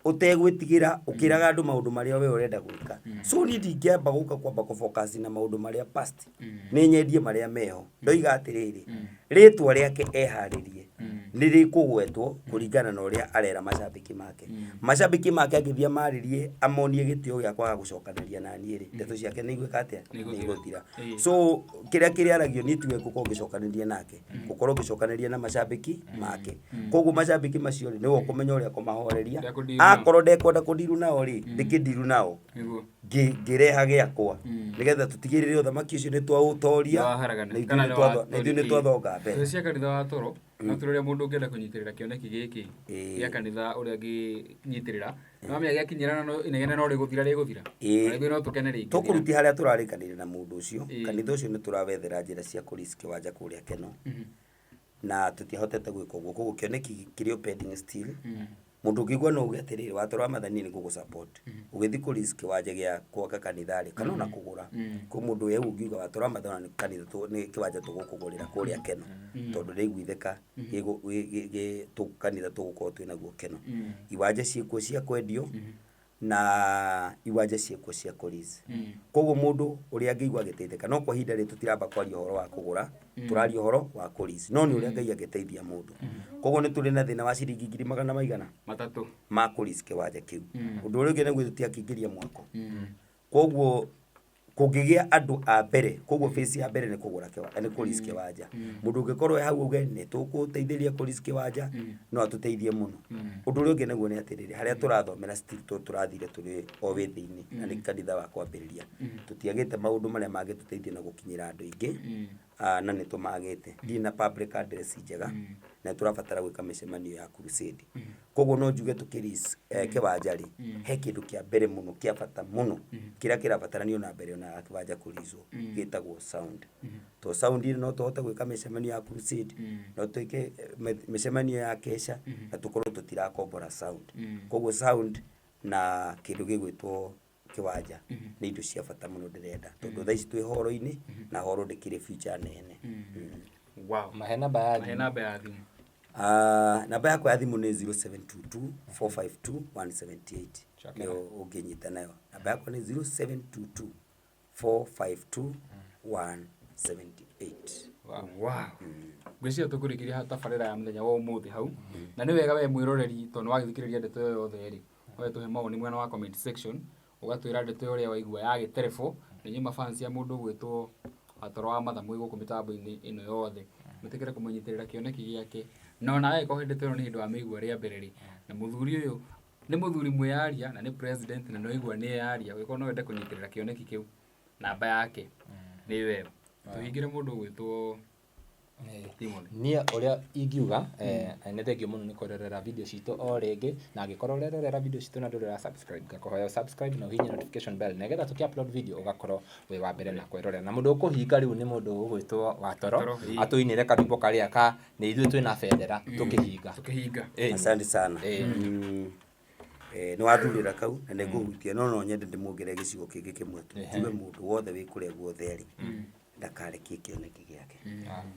ũtegwĩtigĩra ũkĩraga andũ maũndũ marĩa we ũrenda gwĩka so niĩ ndingĩamba gũka kwamba kũfocus na maũndũ marĩa past nĩ nyendie marĩa meho ndoiga atĩrĩrĩ rĩtwa rĩake eharĩrie nĩ rĩkũgwetwo kũringana na ũrĩa arera macambĩki make angĩthiĩ amarĩrie amonie gĩtĩo gĩa kwaga gũcokanĩria na niĩ rĩ ndeto ciake nĩ igwĩka atĩa nĩ igũthira so kĩrĩa aragio niĩ tiwe ngũkorwo ngĩcokanĩria nake ngũkorwo ngĩcokanĩria na macambĩki make koguo macambĩki macio rĩ nĩwe ũkũmenya ũrĩa kũmahoreria akorwo ndekwenda kũndiru nao rĩ ndĩkĩndiru nao ngĩreha gĩakwa nĩgetha tũtigĩrĩre ũthamaki ũcio nĩ twaũtoria na ithuĩ nĩ twathonga mbere cia kanitha wa toro na tũrĩa mũndũ ũngĩenda kũnyitĩrĩra kĩoneki gĩkĩ gĩa kanitha ũrĩa angĩnyitĩrĩra no amenya gĩakinyĩra no inegene no rĩgũthira no tũkene rĩngĩ tũkũruti harĩa tũrarĩkanĩria na mũndũ ũcio kanitha ũcio nĩ tũrawethera njĩra cia kũrisk kĩwanja kũrĩa Keno na tũtiahotete gwĩka ũguo koguo kĩoneki kĩrĩ pending still mũndũ ũngĩigua no uge atĩrĩrĩ watoro wa mathani nĩ gũgũsupport ũgĩthiĩ kũrisk kĩwanja gĩa gwaka kanitha rĩ kana ona kũgũra kwĩ mũndũ we ũngiuga watoro wa mathani kanitha nĩ kĩwanja tũgũkũgũrĩra kũrĩa Keno tondũ rĩiguithĩka kanitha tũgũkorwo twĩnaguo Keno iwanja ciĩkuo cia kwendio na iwanja ciĩkuo cia kũrisk koguo mũndũ ũrĩa angĩigua agĩteithĩka no kwa ihinda rĩ tũtiramba kwaria ũhoro wa kũgũra tũraria ũhoro wa kũrisk no nĩ ũrĩa Ngai agĩteithia mũndũ koguo nĩ tũrĩ na thĩna wa ciringi 300 ma kũrisk kĩwanja kĩu ũndũ ũrĩa ũngĩ nĩguo tũtiakĩingĩria mwako koguo kũngĩgĩa andũ a mbere koguo face ya mbere nĩ kũgũra kĩwanja nĩ kũrisk kĩwanja mũndũ ũngĩkorwo hau uge nĩ tũgũteithĩria kũrisk kĩwanja no atũteithie mũno ũndũ ũrĩa ũngĩ nĩguo nĩ atĩrĩrĩ harĩa tũrathomera tũrathire tũrĩ o wĩthĩ-inĩ na nĩ kanitha wa kwambĩrĩria tũtiagĩte maũndũ marĩa mangĩtũteithia na gũkinyĩra andũ aingĩ na nĩ tũmagĩte ndirĩ na public address njega na tũrabatara gwĩka mĩcemanio ya crusade koguo no njuge tũkĩrisk kĩwanja rĩ he kĩndũ kĩa mbere mũno kĩa bata mũno kĩrĩa kĩrabataranio na mbere ona kĩwanja kũrizwo gĩtagwo sound to sound no tũhote gwĩka mĩcemanio ya crusade no twĩke mĩcemanio ya kesha na tũkorwo tũtirakombora sound koguo sound na kĩndũ gĩgwĩtwo kĩwanja nĩ indo cia bata mũno ndĩrenda tondũ thaa ici twĩ horo-inĩ na horo ndĩkĩrĩ future nene mahe namba ya thimũ namba yakwa ya thimũ nĩ 0722452178 nĩyo ũngĩnyita nayo namba yakwa nĩ 0722452178 ngwĩciria tũkũrĩkĩria tabarĩra ya mũthenya wa ũmũthĩ hau na nĩ wega we mwĩroreri tondũ wagĩthikĩrĩria ndeto ĩyo yothe rĩ no tũhe maoni mwena wa comment section ũgatwĩra ndeto ũrĩa waigua ya gĩterebo nĩ nyuma fans ya mũndũ gwĩtwo watoro wa mathamu gũkũ mĩtambo-inĩ ĩno yothe mũtĩkĩre kũmũnyitĩrĩra kĩoneki gĩake no nawe ko hĩndĩ ĩno nĩ hĩndĩ wa mĩigua rĩa mbere rĩ na mũthuri ũyũ nĩ mũthuri mwĩyaria na nĩ president na no igua nĩ yaria ũgĩkorwo no wende kũnyitĩrĩra kĩoneki kĩu namba yake nĩ wewe tũhingĩre mũndũ gwĩtwo niĩ ũrĩa ingiuga nĩ thengio mũno nĩ kũrorera video citũ o rĩngĩ na angĩkorwo ũrerorera video citũ na ndũrĩ subscribe ngakũhoya subscribe na ũhihinye notification bell nĩgetha tũkĩ-upload video ũgakorwo wĩ wa mbere na kwĩrorera na mũndũ ũkũhinga rĩ nĩ mũndũ ũgwĩtwo Watoro atũinĩre karwĩmbo karĩa ka nĩ ithuĩ twĩna bendera tũkĩhinga asante sana nĩ wathurĩra kau na nĩ ngũhutia no nyende ndĩmuongere gĩcigo kĩngĩ kĩmwe tu tiwe mũndũ wothe wĩ kũrĩa guothe arĩ ndakarekie kĩoneki gĩake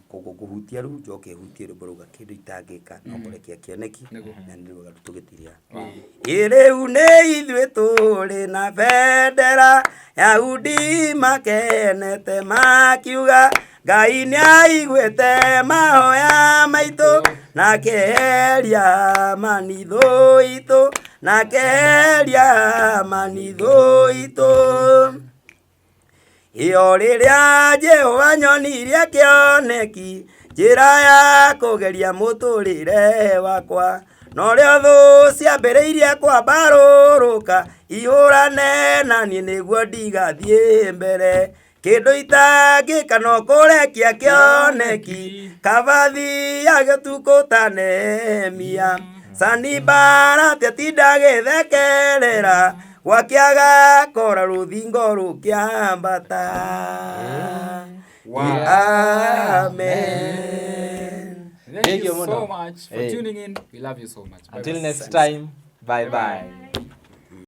koguo ngũhutia rĩu njoke hutie rwĩmbo rauga kĩndũ itangĩka no kũrekia kĩoneki na nĩ rwega tũgĩtiria rĩu nĩ ithuĩ tũrĩ na bendera Yahudi makenete makiuga Ngai nĩ aiguĩte mahoya maitũ na keheria manitho itũ na keheria manitho itũ iyo rĩrĩa Jehova nyonirie kĩoneki njĩra ya kũgeria mũtũrĩre wakwa no rĩo thũ ciambĩrĩirie kwambarũrũka ihũrane na niĩ nĩguo ndigathiĩ mbere kĩndũ itangĩka no kũrekia kĩoneki kabathi ya gĩtukũ ta Nehemia Sanibara atinda gĩthekerera gwakĩaga kora rũthingo rũkĩambata amen. Thank you so much for tuning in. We love you so much. Until next time, bye bye.